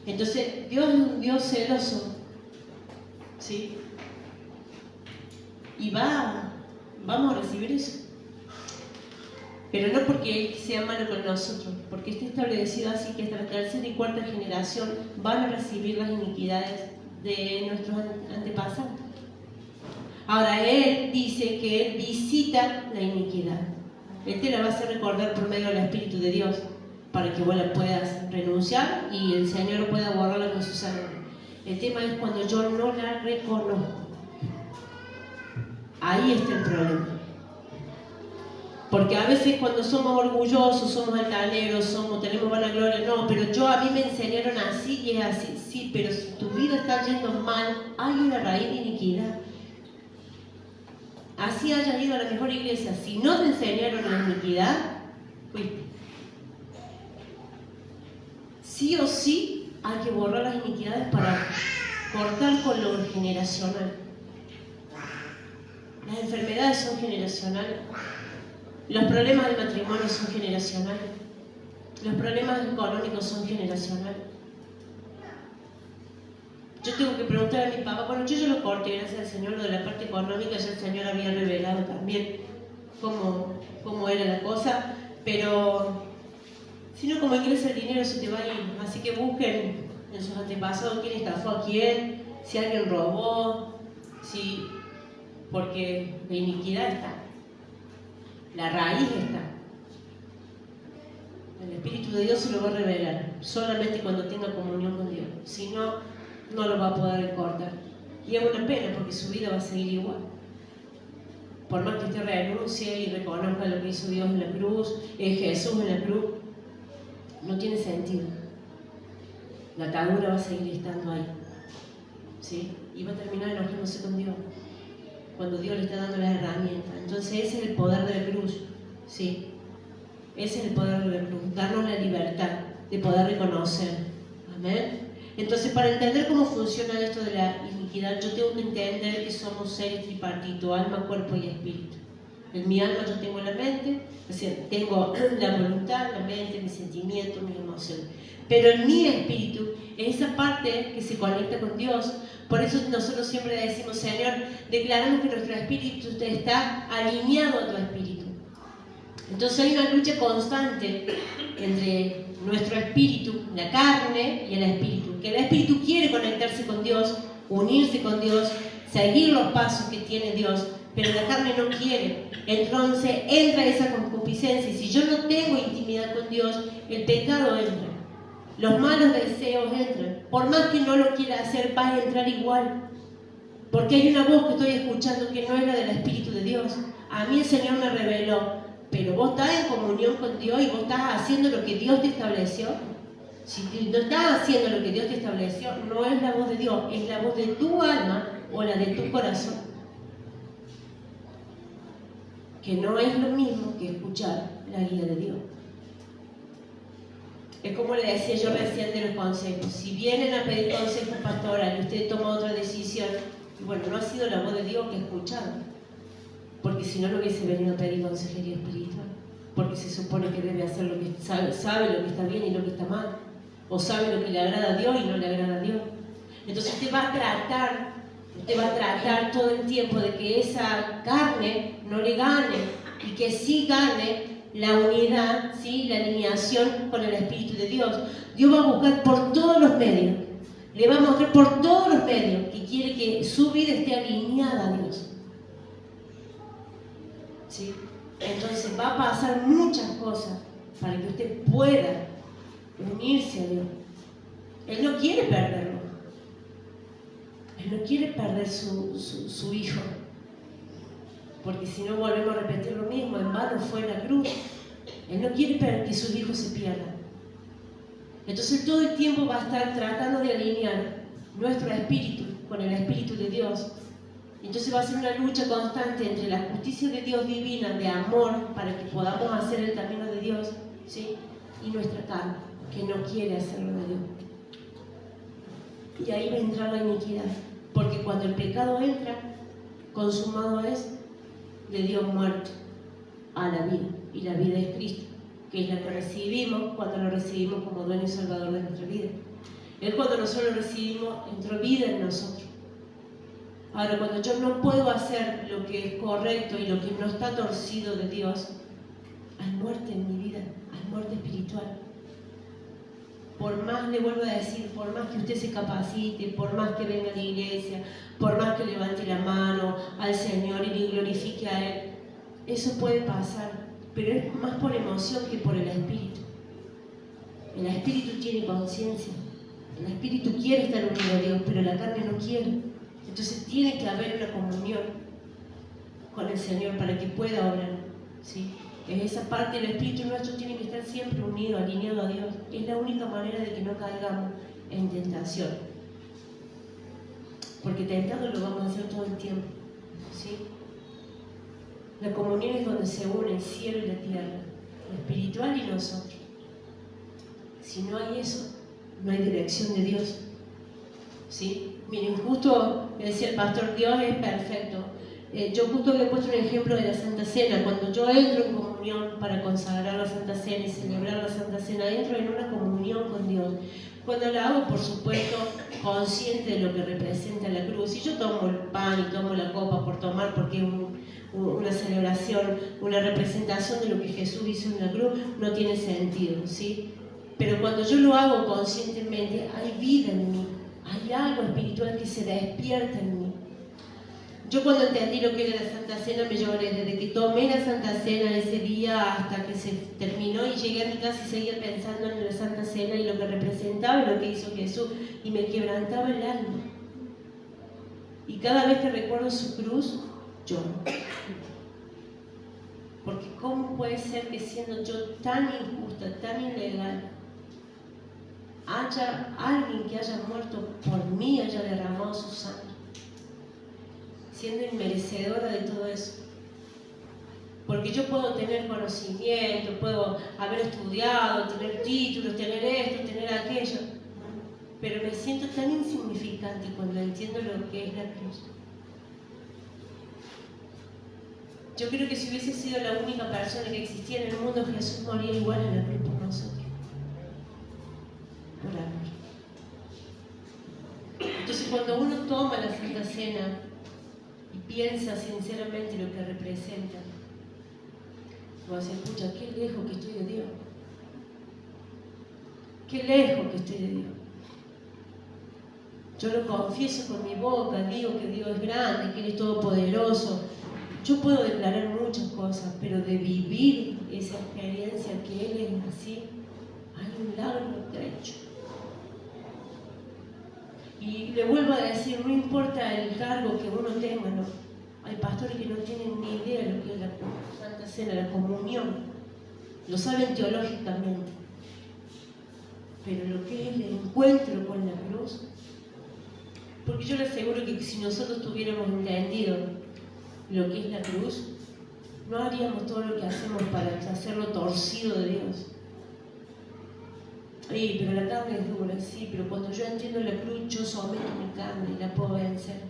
Entonces, Dios es un Dios celoso. ¿Sí? Y vamos a recibir eso. Pero no porque Él sea malo con nosotros, porque está establecido así que hasta la tercera y cuarta generación van a recibir las iniquidades de nuestros antepasados. Ahora, Él dice que Él visita la iniquidad. Él te la va a hacer recordar por medio del Espíritu de Dios, para que vos la puedas renunciar y el Señor pueda borrarla con su sangre. El tema es cuando yo no la reconozco. Ahí está el problema. Porque a veces cuando somos orgullosos, somos altaneros, tenemos vanagloria, no, pero a mí me enseñaron así y es así. Sí, pero si tu vida está yendo mal, hay una raíz de iniquidad. Así hayas ido a la mejor iglesia, si no te enseñaron la iniquidad, fuiste. Sí o sí hay que borrar las iniquidades para cortar con lo generacional. Las enfermedades son generacionales. Los problemas del matrimonio son generacionales. Los problemas económicos son generacionales. Yo tengo que preguntar a mi papá, bueno, yo lo corté, gracias al Señor, lo de la parte económica, ya el Señor había revelado también cómo era la cosa, pero si no, como ingresa el dinero se te va a ir. Así que busquen en sus antepasados quién estafó a quién, si alguien robó, porque la iniquidad está. La raíz está. El Espíritu de Dios se lo va a revelar solamente cuando tenga comunión con Dios. Si no, no lo va a poder cortar. Y es una pena porque su vida va a seguir igual. Por más que usted renuncie y reconozca lo que hizo Dios en la cruz, Jesús en la cruz, no tiene sentido. La atadura va a seguir estando ahí. ¿Sí? Y va a terminar enojándose con Dios cuando Dios le está dando las herramientas. Entonces ese es el poder de la cruz, ¿sí? Ese es el poder de la cruz, darnos la libertad de poder reconocer. Amén. Entonces, para entender cómo funciona esto de la iniquidad, yo tengo que entender que somos seres tripartitos, alma, cuerpo y espíritu. En mi alma yo tengo la mente, es decir, tengo la voluntad, la mente, mis sentimientos, mis emociones. Pero en mi espíritu, en esa parte que se conecta con Dios, por eso nosotros siempre decimos, Señor, declaramos que nuestro espíritu está alineado a tu espíritu. Entonces hay una lucha constante entre nuestro espíritu, la carne y el espíritu. Que el espíritu quiere conectarse con Dios, unirse con Dios, seguir los pasos que tiene Dios, pero la carne no quiere. Entonces entra esa concupiscencia. Y si yo no tengo intimidad con Dios, el pecado entra. Los malos deseos entran. Por más que no lo quiera hacer, va a entrar igual. Porque hay una voz que estoy escuchando que no era del Espíritu de Dios. A mí el Señor me reveló. Pero vos estás en comunión con Dios y vos estás haciendo lo que Dios te estableció. Si no estás haciendo lo que Dios te estableció, no es la voz de Dios, es la voz de tu alma o la de tu corazón. Que no es lo mismo que escuchar la guía de Dios. Es como le decía yo recién de los consejos. Si vienen a pedir consejos pastorales y usted toma otra decisión, bueno, no ha sido la voz de Dios que ha escuchado. Porque si no, no hubiese venido a pedir consejería espiritual. Porque se supone que debe hacer lo que sabe lo que está bien y lo que está mal. O sabe lo que le agrada a Dios y no le agrada a Dios. Entonces usted va a tratar todo el tiempo de que esa carne no le gane y que sí gane la unidad, ¿sí? La alineación con el Espíritu de Dios. Dios va a buscar por todos los medios, le va a mostrar por todos los medios que quiere que su vida esté alineada a Dios. ¿Sí? Entonces va a pasar muchas cosas para que usted pueda unirse a Dios. Él no quiere perderlo. Él no quiere perder su hijo. Porque si no volvemos a repetir lo mismo, en vano fue la cruz. Él no quiere que sus hijos se pierdan. Entonces todo el tiempo va a estar tratando de alinear nuestro espíritu con el Espíritu de Dios. Entonces va a ser una lucha constante entre la justicia de Dios divina, de amor, para que podamos hacer el camino de Dios, ¿sí? Y nuestra carne, que no quiere hacerlo de Dios. Y ahí va a entrar la iniquidad. Porque cuando el pecado entra, consumado es, le dio muerte a la vida. Y la vida es Cristo, que es la que recibimos cuando lo recibimos como dueño y salvador de nuestra vida. Él, cuando nosotros lo recibimos, entró vida en nosotros. Ahora, cuando yo no puedo hacer lo que es correcto y lo que no está torcido de Dios, hay muerte en mi vida, hay muerte espiritual. Por más, le vuelvo a decir, por más que usted se capacite, por más que venga a la iglesia, por más que levante la mano al Señor y le glorifique a Él, eso puede pasar, pero es más por emoción que por el Espíritu. El Espíritu tiene conciencia, el Espíritu quiere estar unido a Dios, pero la carne no quiere. Entonces tiene que haber una comunión con el Señor para que pueda obrar, ¿sí? Esa parte del espíritu nuestro tiene que estar siempre unido, alineado a Dios. Es la única manera de que no caigamos en tentación. Porque tentado lo vamos a hacer todo el tiempo, ¿sí? La comunión es donde se une el cielo y la tierra, lo espiritual y nosotros. Si no hay eso, no hay dirección de Dios, ¿sí? Miren, justo me decía el pastor, Dios es perfecto. Yo justo había puesto un ejemplo de la Santa Cena. Cuando yo entro en comunión para consagrar la Santa Cena y celebrar la Santa Cena, entro en una comunión con Dios. Cuando la hago, por supuesto, consciente de lo que representa la cruz. Y yo tomo el pan y tomo la copa por tomar, porque es una celebración, una representación de lo que Jesús hizo en la cruz, no tiene sentido, ¿sí? Pero cuando yo lo hago conscientemente, hay vida en mí, hay algo espiritual que se despierta en mí. Yo cuando entendí lo que era la Santa Cena me lloré, desde que tomé la Santa Cena ese día hasta que se terminó y llegué a mi casa y seguía pensando en la Santa Cena y lo que representaba y lo que hizo Jesús, y me quebrantaba el alma. Y cada vez que recuerdo su cruz, lloro. Porque ¿cómo puede ser que siendo yo tan injusta, tan ilegal, haya alguien que haya muerto por mí, haya derramado su sangre? Siendo inmerecedora de todo eso. Porque yo puedo tener conocimiento, puedo haber estudiado, tener títulos, tener esto, tener aquello, pero me siento tan insignificante cuando entiendo lo que es la cruz. Yo creo que si hubiese sido la única persona que existía en el mundo, Jesús moría igual en la cruz por nosotros. Por amor. Entonces cuando uno toma la Santa Cena y piensa sinceramente lo que representa, uno se escucha, qué lejos que estoy de Dios. Qué lejos que estoy de Dios. Yo lo confieso con mi boca, digo que Dios es grande, que Él es todopoderoso. Yo puedo declarar muchas cosas, pero de vivir esa experiencia que Él es así, hay un largo trecho. Y le vuelvo a decir, no importa el cargo que uno tenga, ¿no? Hay pastores que no tienen ni idea de lo que es la Santa Cena, la comunión. Lo saben teológicamente. Pero lo que es el encuentro con la cruz, porque yo les aseguro que si nosotros tuviéramos entendido lo que es la cruz, no haríamos todo lo que hacemos para hacerlo torcido de Dios. Sí, pero la carne es dura, sí, pero cuando yo entiendo la cruz, yo someto mi carne y la puedo vencer.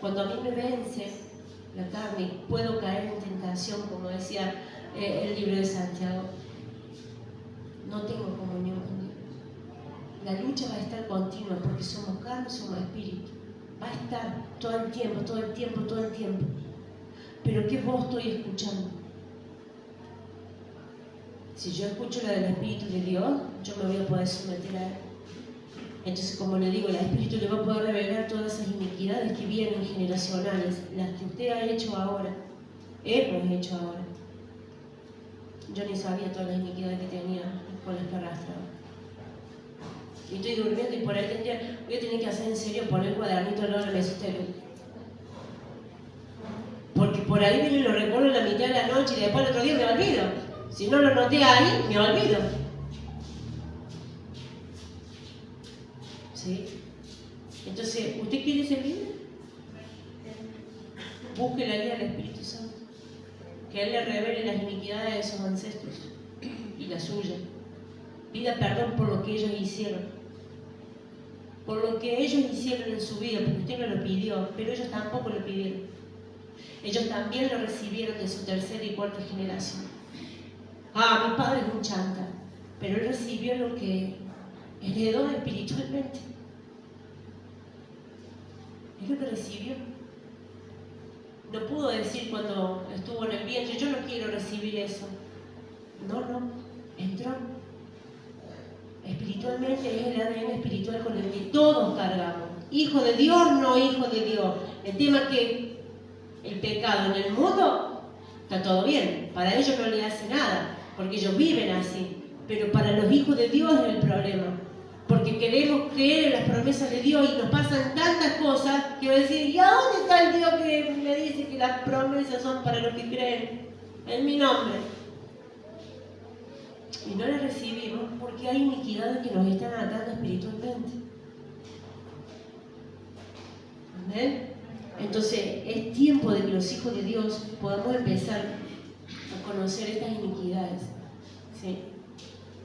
Cuando a mí me vence la carne, puedo caer en tentación, como decía el libro de Santiago. No tengo comunión con Dios. La lucha va a estar continua porque somos carne, somos espíritu. Va a estar todo el tiempo, todo el tiempo, todo el tiempo. Pero ¿qué voz estoy escuchando? Si yo escucho la del Espíritu de Dios, yo me voy a poder someter a Él. Entonces, como le digo, el Espíritu le va a poder revelar todas esas iniquidades que vienen generacionales, las que usted ha hecho ahora, hemos hecho ahora. Yo ni sabía todas las iniquidades que tenía con las que arrastraba. Y estoy durmiendo y por ahí voy a tener que hacer en serio poner el cuadernito al lado de la mesita de luz. Porque por ahí viene y lo recuerdo en la mitad de la noche y después el otro día me olvido. Si no lo noté ahí, me olvido. ¿Sí? Entonces, ¿usted quiere ser libre? Busque la guía del Espíritu Santo. Que Él le revele las iniquidades de sus ancestros y la suya. Pida perdón por lo que ellos hicieron. Por lo que ellos hicieron en su vida, porque usted no lo pidió, pero ellos tampoco lo pidieron. Ellos también lo recibieron de su tercera y cuarta generación. Mi padre es un chanta, pero él recibió lo que heredó espiritualmente. Es lo que recibió. No pudo decir cuando estuvo en el vientre, yo no quiero recibir eso. No, entró. Espiritualmente es el ADN espiritual con el que todos cargamos. Hijo de Dios, no hijo de Dios. El tema es que el pecado en el mundo está todo bien. Para ellos no le hace nada, porque ellos viven así. Pero para los hijos de Dios es el problema. Porque queremos creer en las promesas de Dios y nos pasan tantas cosas que voy a decir, ¿y a dónde está el Dios que me dice que las promesas son para los que creen en mi nombre? y no las recibimos porque hay iniquidades que nos están atando espiritualmente. ¿Amén? Entonces es tiempo de que los hijos de Dios podamos empezar a conocer estas iniquidades, ¿sí?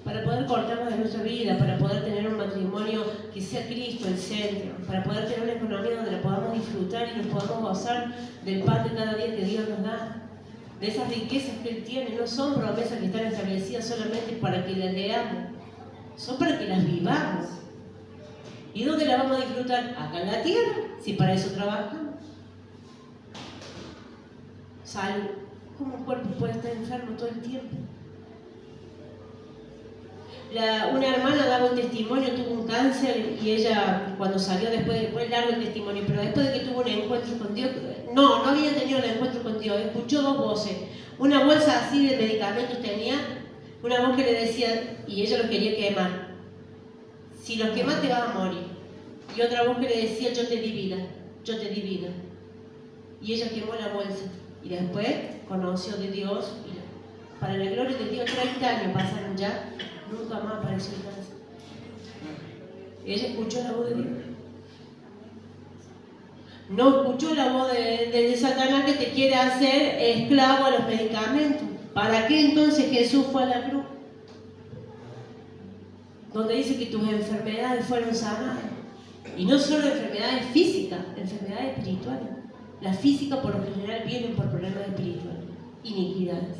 Para poder cortarnos de nuestra vida, para poder tener un matrimonio que sea Cristo el centro, para poder tener una economía donde la podamos disfrutar y nos podamos gozar del pan de cada día que Dios nos da. De esas riquezas que Él tiene, no son promesas que están establecidas solamente para que las leamos, son para que las vivamos. ¿Y dónde las vamos a disfrutar? Acá en la tierra, si para eso trabajamos. Salud. ¿Cómo un cuerpo puede estar enfermo todo el tiempo? Una hermana daba un testimonio, tuvo un cáncer y ella cuando salió después largo el testimonio, pero después de que tuvo un encuentro con Dios, no había tenido el encuentro con Dios, escuchó dos voces, una bolsa así de medicamentos tenía, una voz que le decía, y ella los quería quemar, si los quemas te vas a morir, y otra voz que le decía, yo te di vida, y ella quemó la bolsa, y después conoció de Dios, y para la gloria de Dios, 30 años pasaron ya, nunca más apareció el cáncer. Ella escuchó la voz de Dios. No escuchó la voz de Satanás que te quiere hacer esclavo a los medicamentos. ¿Para qué entonces Jesús fue a la cruz? Donde dice que tus enfermedades fueron sanadas. Y no solo enfermedades físicas, enfermedades espirituales. Las físicas por lo general vienen por problemas espirituales, iniquidades.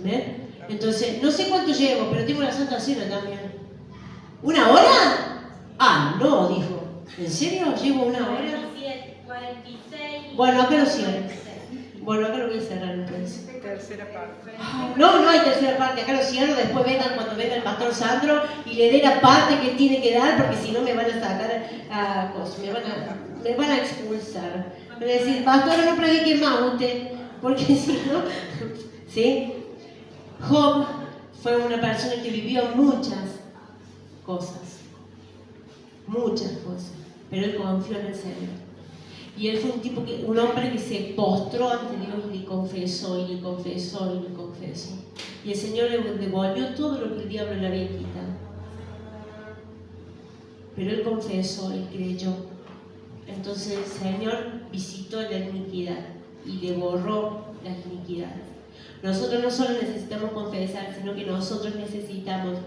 ¿Amén? Entonces, no sé cuánto llevo, pero tengo la Santa Cena también. ¿1 hora? Ah, no, dijo. ¿En serio? ¿Llevo 1 hora? 46. Bueno, acá lo cierro. Bueno, acá lo voy a cerrar entonces. Tercera parte. No hay tercera parte, acá lo cierro, después vengan cuando venga el pastor Sandro y le dé la parte que tiene que dar, porque si no me van a sacar me van a expulsar. Me van a decir, pastor, no predique más usted, porque si no, ¿sí? Job fue una persona que vivió muchas cosas, pero él confió en el Señor. Y él fue un hombre que se postró ante Dios y le confesó. Y el Señor le devolvió todo lo que el diablo le había quitado. Pero él confesó, él creyó. Entonces el Señor visitó la iniquidad y le borró las iniquidades. Nosotros no solo necesitamos confesar, sino que nosotros necesitamos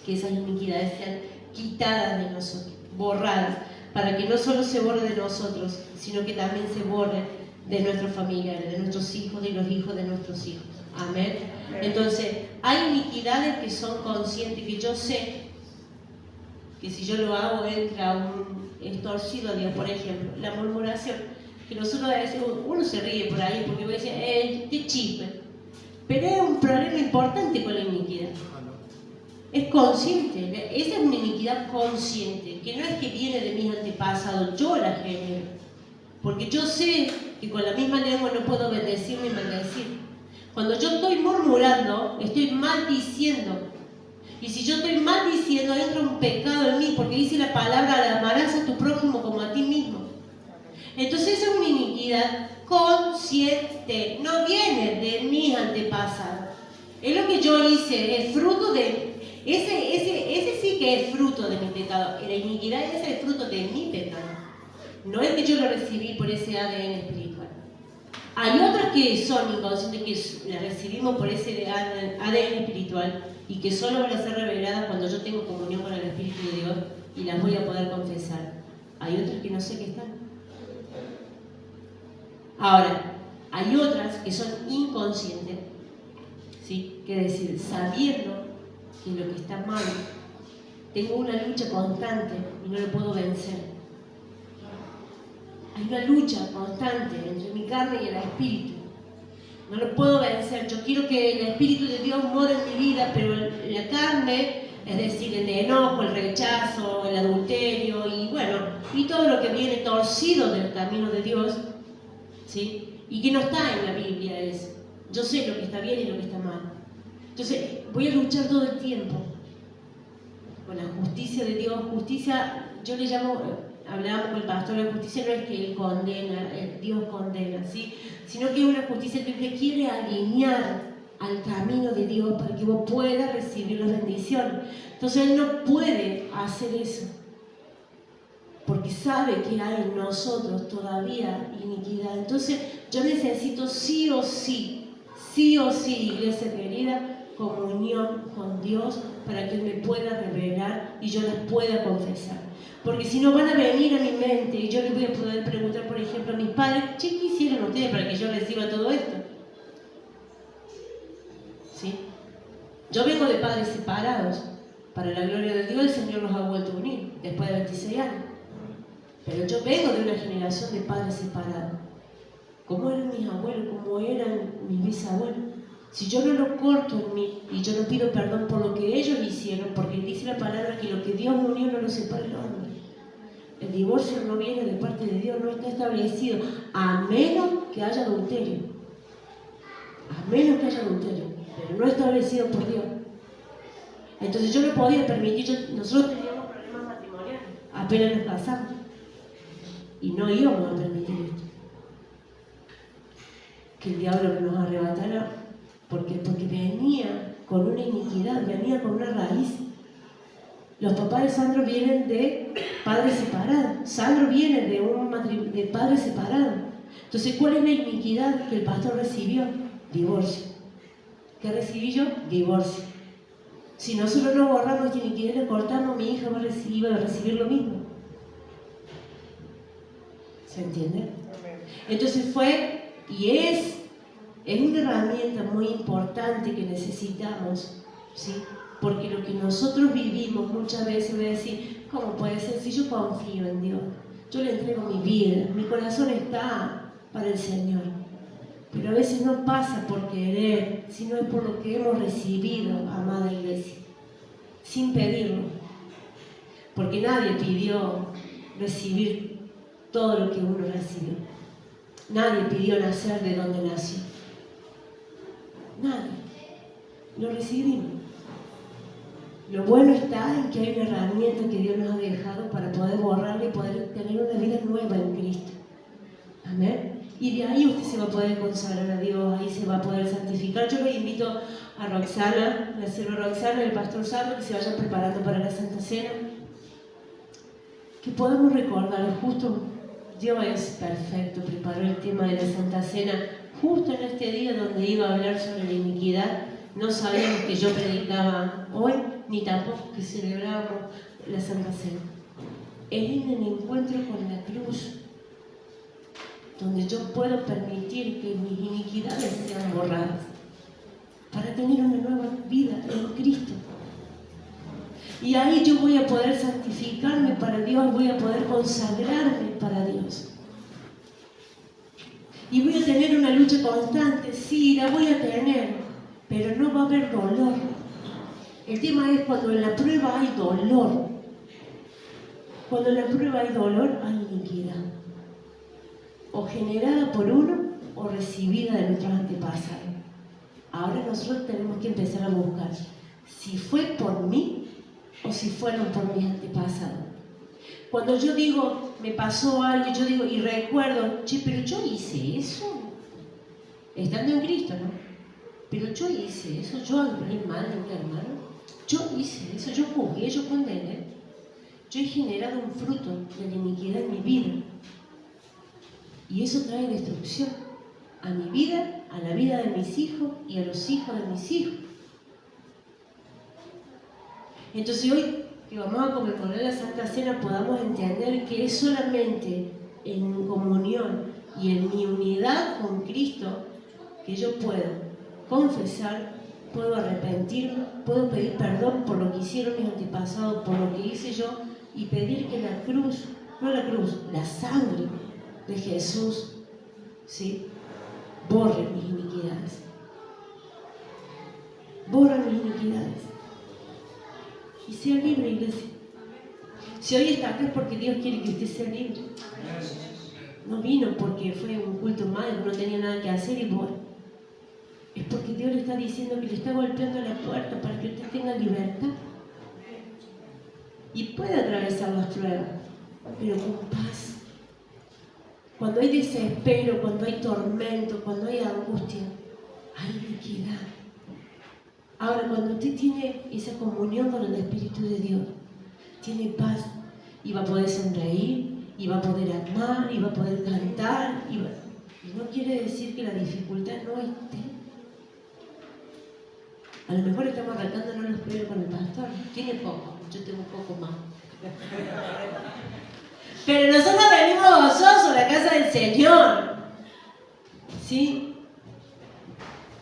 que esas iniquidades sean quitadas de nosotros, borradas, para que no solo se borre de nosotros, sino que también se borre de nuestros familiares, de nuestros hijos y los hijos de nuestros hijos. Amén. Entonces, hay iniquidades que son conscientes, que yo sé que si yo lo hago entra es torcido a Dios. Por ejemplo, la murmuración, que nosotros a veces uno se ríe por ahí porque voy a decir, qué chisme, pero es un problema importante con la iniquidad. Es consciente, esa es una iniquidad consciente, que no es que viene de mis antepasados, yo la genero, porque yo sé que con la misma lengua no puedo bendecir ni maldecir. Cuando yo estoy murmurando, estoy maldiciendo, y si yo estoy maldiciendo, entra un pecado en mí, porque dice la palabra, amarás a tu prójimo como a ti mismo. Entonces esa es una iniquidad consciente, no viene de mis antepasados. Es lo que yo hice, es fruto de... Ese sí que es fruto de mi pecado. La iniquidad esa es fruto de mi pecado. No es que yo lo recibí por ese ADN espiritual. Hay otras que son inconscientes, que las recibimos por ese ADN espiritual y que solo van a ser reveladas cuando yo tengo comunión con el Espíritu de Dios y las voy a poder confesar. Hay otras que no sé qué están. Ahora, hay otras que son inconscientes, ¿sí? Que decir, sabiendo que lo que está mal, tengo una lucha constante y no lo puedo vencer. Hay una lucha constante entre mi carne y el espíritu. No lo puedo vencer. Yo quiero que el Espíritu de Dios more en mi vida, pero la carne, es decir, el enojo, el rechazo, el adulterio y todo lo que viene torcido del camino de Dios, ¿sí? Y que no está en la Biblia es, yo sé lo que está bien y lo que está mal. Entonces, voy a luchar todo el tiempo con la justicia de Dios. Justicia, yo le llamo, hablábamos con el pastor, la justicia no es que Él condena, Dios condena, ¿sí? Sino que es una justicia que quiere alinear al camino de Dios para que vos puedas recibir las bendiciones. Entonces Él no puede hacer eso, porque sabe que hay en nosotros todavía iniquidad. Entonces yo necesito sí o sí, iglesia querida, comunión con Dios para que Él me pueda revelar y yo las pueda confesar. Porque si no van a venir a mi mente y yo les voy a poder preguntar, por ejemplo, a mis padres, ¿qué hicieron ustedes para que yo reciba todo esto? ¿Sí? Yo vengo de padres separados. Para la gloria de Dios, el Señor los ha vuelto a unir después de 26 años. Pero yo vengo de una generación de padres separados. ¿Cómo eran mis abuelos? ¿Cómo eran mis bisabuelos? Si yo no lo corto en mí y yo no pido perdón por lo que ellos hicieron, porque dice la palabra que lo que Dios unió no lo separa el hombre. El divorcio no viene de parte de Dios, no está establecido, a menos que haya adulterio. A menos que haya adulterio, pero no establecido por Dios. Entonces yo no podía permitir, nosotros teníamos problemas matrimoniales, apenas nos casamos. Y no íbamos a permitir esto. Que el diablo nos arrebatara, porque venía con una iniquidad, venía con una raíz. Los papás de Sandro vienen de padres separados. Sandro viene de padres separados. Entonces, ¿cuál es la iniquidad que el pastor recibió? Divorcio. ¿Qué recibí yo? Divorcio. Si nosotros no borramos esta iniquidad y la cortamos, mi hija va a recibir lo mismo. ¿Se entiende? Entonces fue y es una herramienta muy importante que necesitamos, ¿sí? Porque lo que nosotros vivimos muchas veces, voy a decir, ¿cómo puede ser si yo confío en Dios? Yo le entrego mi vida, mi corazón está para el Señor. Pero a veces no pasa por querer, sino es por lo que hemos recibido, amada iglesia, sin pedirlo. Porque nadie pidió recibir todo lo que uno recibió. Nadie pidió nacer de donde nació. Nadie. Lo recibimos. Lo bueno está en que hay una herramienta que Dios nos ha dejado para poder borrarla y poder tener una vida nueva en Cristo. Amén. Y de ahí usted se va a poder consagrar a Dios, ahí se va a poder santificar. Yo les invito a Roxana, la sierva Roxana y el pastor Sandro, que se vayan preparando para la Santa Cena. Que podamos recordar, justo Dios es perfecto, preparó el tema de la Santa Cena justo en este día donde iba a hablar sobre la iniquidad. No sabíamos que yo predicaba hoy, ni tampoco que celebrábamos la Santa Cena. Es en el encuentro con la cruz donde yo puedo permitir que mis iniquidades sean borradas para tener una nueva vida en Cristo. Y ahí yo voy a poder santificarme para Dios, voy a poder consagrarme para Dios. Y voy a tener una lucha constante, sí, la voy a tener, pero no va a haber dolor. El tema es cuando en la prueba hay dolor. Cuando en la prueba hay dolor, hay iniquidad. O generada por uno, o recibida de nuestros antepasados. Ahora nosotros tenemos que empezar a buscar si fue por mí o si fueron por mis antepasados. Cuando yo digo, me pasó algo, yo digo, y recuerdo, che, pero yo hice eso, estando en Cristo, ¿no? Pero yo hice eso, yo hablé mal de un hermano, yo hice eso, yo juzgué, yo condené, yo he generado un fruto de la iniquidad en mi vida. Y eso trae destrucción a mi vida, a la vida de mis hijos y a los hijos de mis hijos. Entonces hoy que vamos a conmemorar la Santa Cena podamos entender que es solamente en comunión y en mi unidad con Cristo que yo puedo confesar, puedo arrepentirme, puedo pedir perdón por lo que hicieron mis antepasados, por lo que hice yo y pedir que la cruz, no la cruz, la sangre de Jesús, ¿sí?, borre mis iniquidades. Borra mis iniquidades. Y sea libre, iglesia. Si hoy está acá es porque Dios quiere que usted sea libre. No vino porque fue un culto malo, no tenía nada que hacer y voy. Es porque Dios le está diciendo que le está golpeando la puerta para que usted tenga libertad. Y puede atravesar las pruebas, pero con paz. Cuando hay desespero, cuando hay tormento, cuando hay angustia, hay iniquidad. Ahora, cuando usted tiene esa comunión con el Espíritu de Dios, tiene paz y va a poder sonreír, y va a poder amar, y va a poder cantar, y no quiere decir que la dificultad no esté. A lo mejor estamos arrancándonos los pelos con el pastor. Tiene poco, yo tengo un poco más. Pero nosotros venimos gozosos a la casa del Señor. ¿Sí?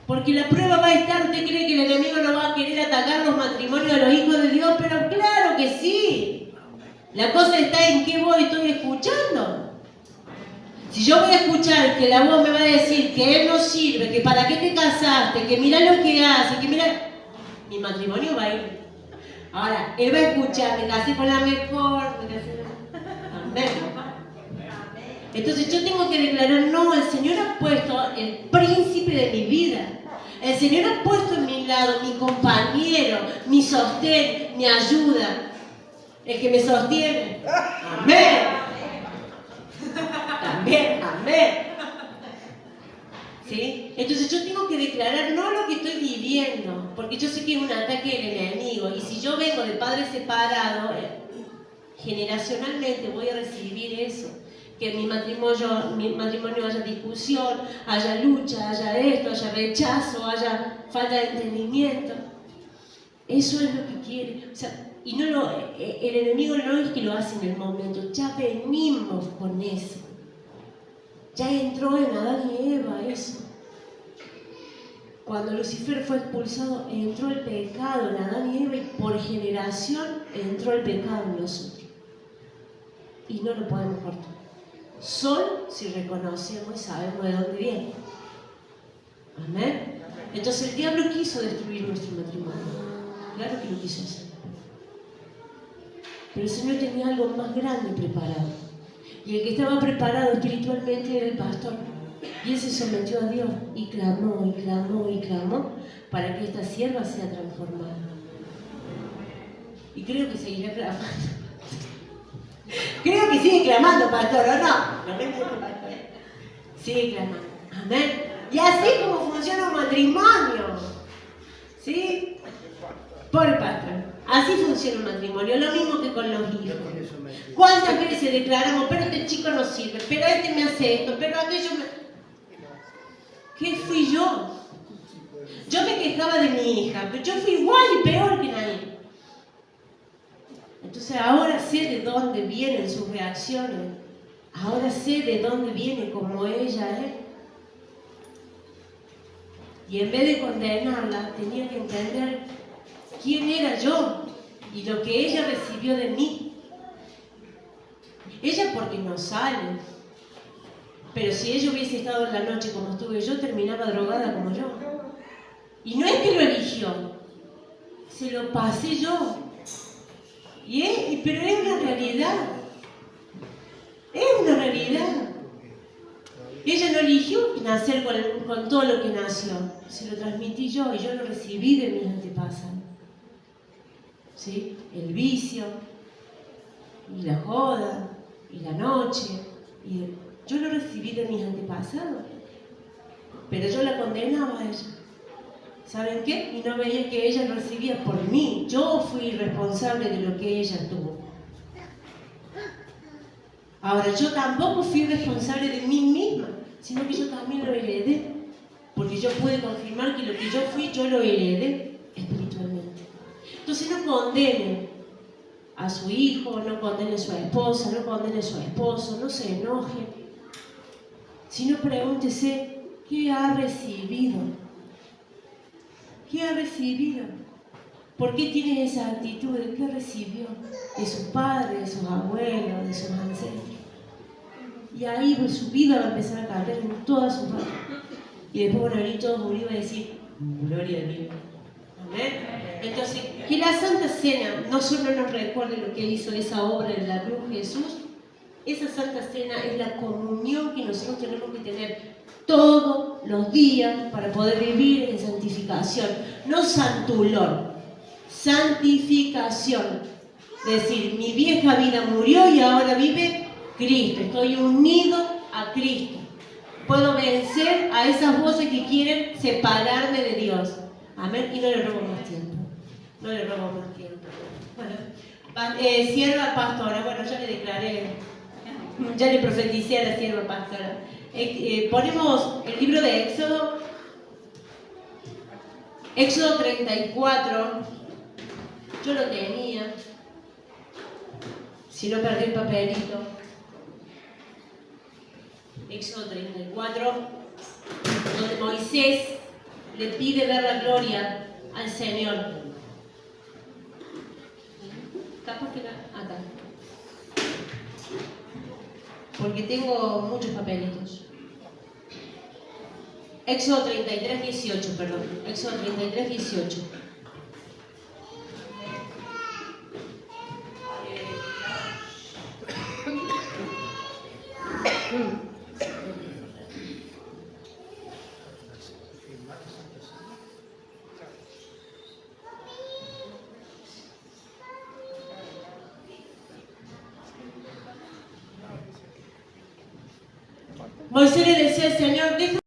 Porque la prueba va a estar. ¿Usted cree que el enemigo no va a querer atacar los matrimonios de los hijos de Dios? Pero claro que sí. La cosa está en qué voz estoy escuchando. Si yo voy a escuchar que la voz me va a decir que él no sirve, que para qué te casaste, que mira lo que hace, que mira... Mi matrimonio va a ir. Ahora, él va a escuchar, me casé con la mejor, me casé con la... Amén. Entonces yo tengo que declarar, no, el Señor ha puesto el príncipe de mi vida. El Señor ha puesto en mi lado mi compañero, mi sostén, mi ayuda. El que me sostiene. Amén. También, amén. ¿Sí? Entonces yo tengo que declarar no lo que estoy viviendo, porque yo sé que es un ataque del enemigo. Y si yo vengo de padres separados, generacionalmente voy a recibir eso. Que en mi matrimonio haya discusión, haya lucha, haya esto, haya rechazo, haya falta de entendimiento. Eso es lo que quiere. O sea, y no el enemigo no es que lo hace en el momento, ya venimos con eso. Ya entró en Adán y Eva eso. Cuando Lucifer fue expulsado, entró el pecado en Adán y Eva y por generación entró el pecado en nosotros. Y no lo podemos cortar. Solo si reconocemos y sabemos de dónde viene. Amén. Entonces el diablo quiso destruir nuestro matrimonio. Claro que lo quiso hacer. Pero el Señor tenía algo más grande preparado. Y el que estaba preparado espiritualmente era el pastor. Y él se sometió a Dios y clamó, y clamó, y clamó para que esta sierva sea transformada. Y creo que seguirá clamando. Creo que sigue clamando, pastor, ¿o no? No me entiendo, pastor. Sigue clamando. Amén. Y así como funciona un matrimonio. ¿Sí? Por pastor. Así funciona un matrimonio. Lo mismo que con los hijos. ¿Cuántas veces declaramos, pero este chico no sirve, pero este me hace esto, pero aquello me... ¿Qué fui yo? Yo me quejaba de mi hija, pero yo fui igual y peor que nadie. Entonces ahora sé de dónde vienen sus reacciones. Ahora sé de dónde viene como ella es. Y en vez de condenarla, tenía que entender quién era yo y lo que ella recibió de mí. Ella porque no sale. Pero si ella hubiese estado en la noche como estuve yo, terminaba drogada como yo. Y no es que lo eligió, se lo pasé yo. Pero es una realidad. Es una realidad. Ella no eligió nacer con todo lo que nació. Se lo transmití yo y yo lo recibí de mis antepasados. ¿Sí? El vicio, y la joda, y la noche. Yo lo recibí de mis antepasados. Pero yo la condenaba a ella. ¿Saben qué? Y no veía que ella lo recibía por mí. Yo fui responsable de lo que ella tuvo. Ahora, yo tampoco fui responsable de mí misma, sino que yo también lo heredé. Porque yo pude confirmar que lo que yo fui, yo lo heredé espiritualmente. Entonces no condenen a su hijo, no condenen a su esposa, no condenen a su esposo, no se enojen. Sino pregúntese, ¿qué ha recibido? ¿Qué ha recibido? ¿Por qué tiene esa actitud? ¿Qué recibió? De sus padres, de sus abuelos, de sus ancestros. Y ahí pues, su vida va a empezar a cambiar en todas sus partes. Y después van a venir todos unidos y decir, gloria a Dios. Amén. Entonces, que la Santa Cena no solo nos recuerde lo que hizo esa obra en la cruz Jesús, esa Santa Cena es la comunión que nosotros tenemos que tener todos los días para poder vivir en santificación. No santulón, santificación. Es decir, mi vieja vida murió y ahora vive Cristo. Estoy unido a Cristo. Puedo vencer a esas voces que quieren separarme de Dios. Amén. Y no le robo más tiempo. No le robo más tiempo. Bueno, sierva pastora, bueno, ya le declaré, ya le profeticé a la sierva pastora. Ponemos el libro de Éxodo, Éxodo 34. Yo lo tenía. Si no perdí el papelito. Éxodo 34, donde Moisés le pide ver la gloria al Señor. ¿Está por qué acá? Porque tengo muchos papelitos. Éxodo 33, 18, perdón. Éxodo 33, 18. Moisés le decía al Señor, deja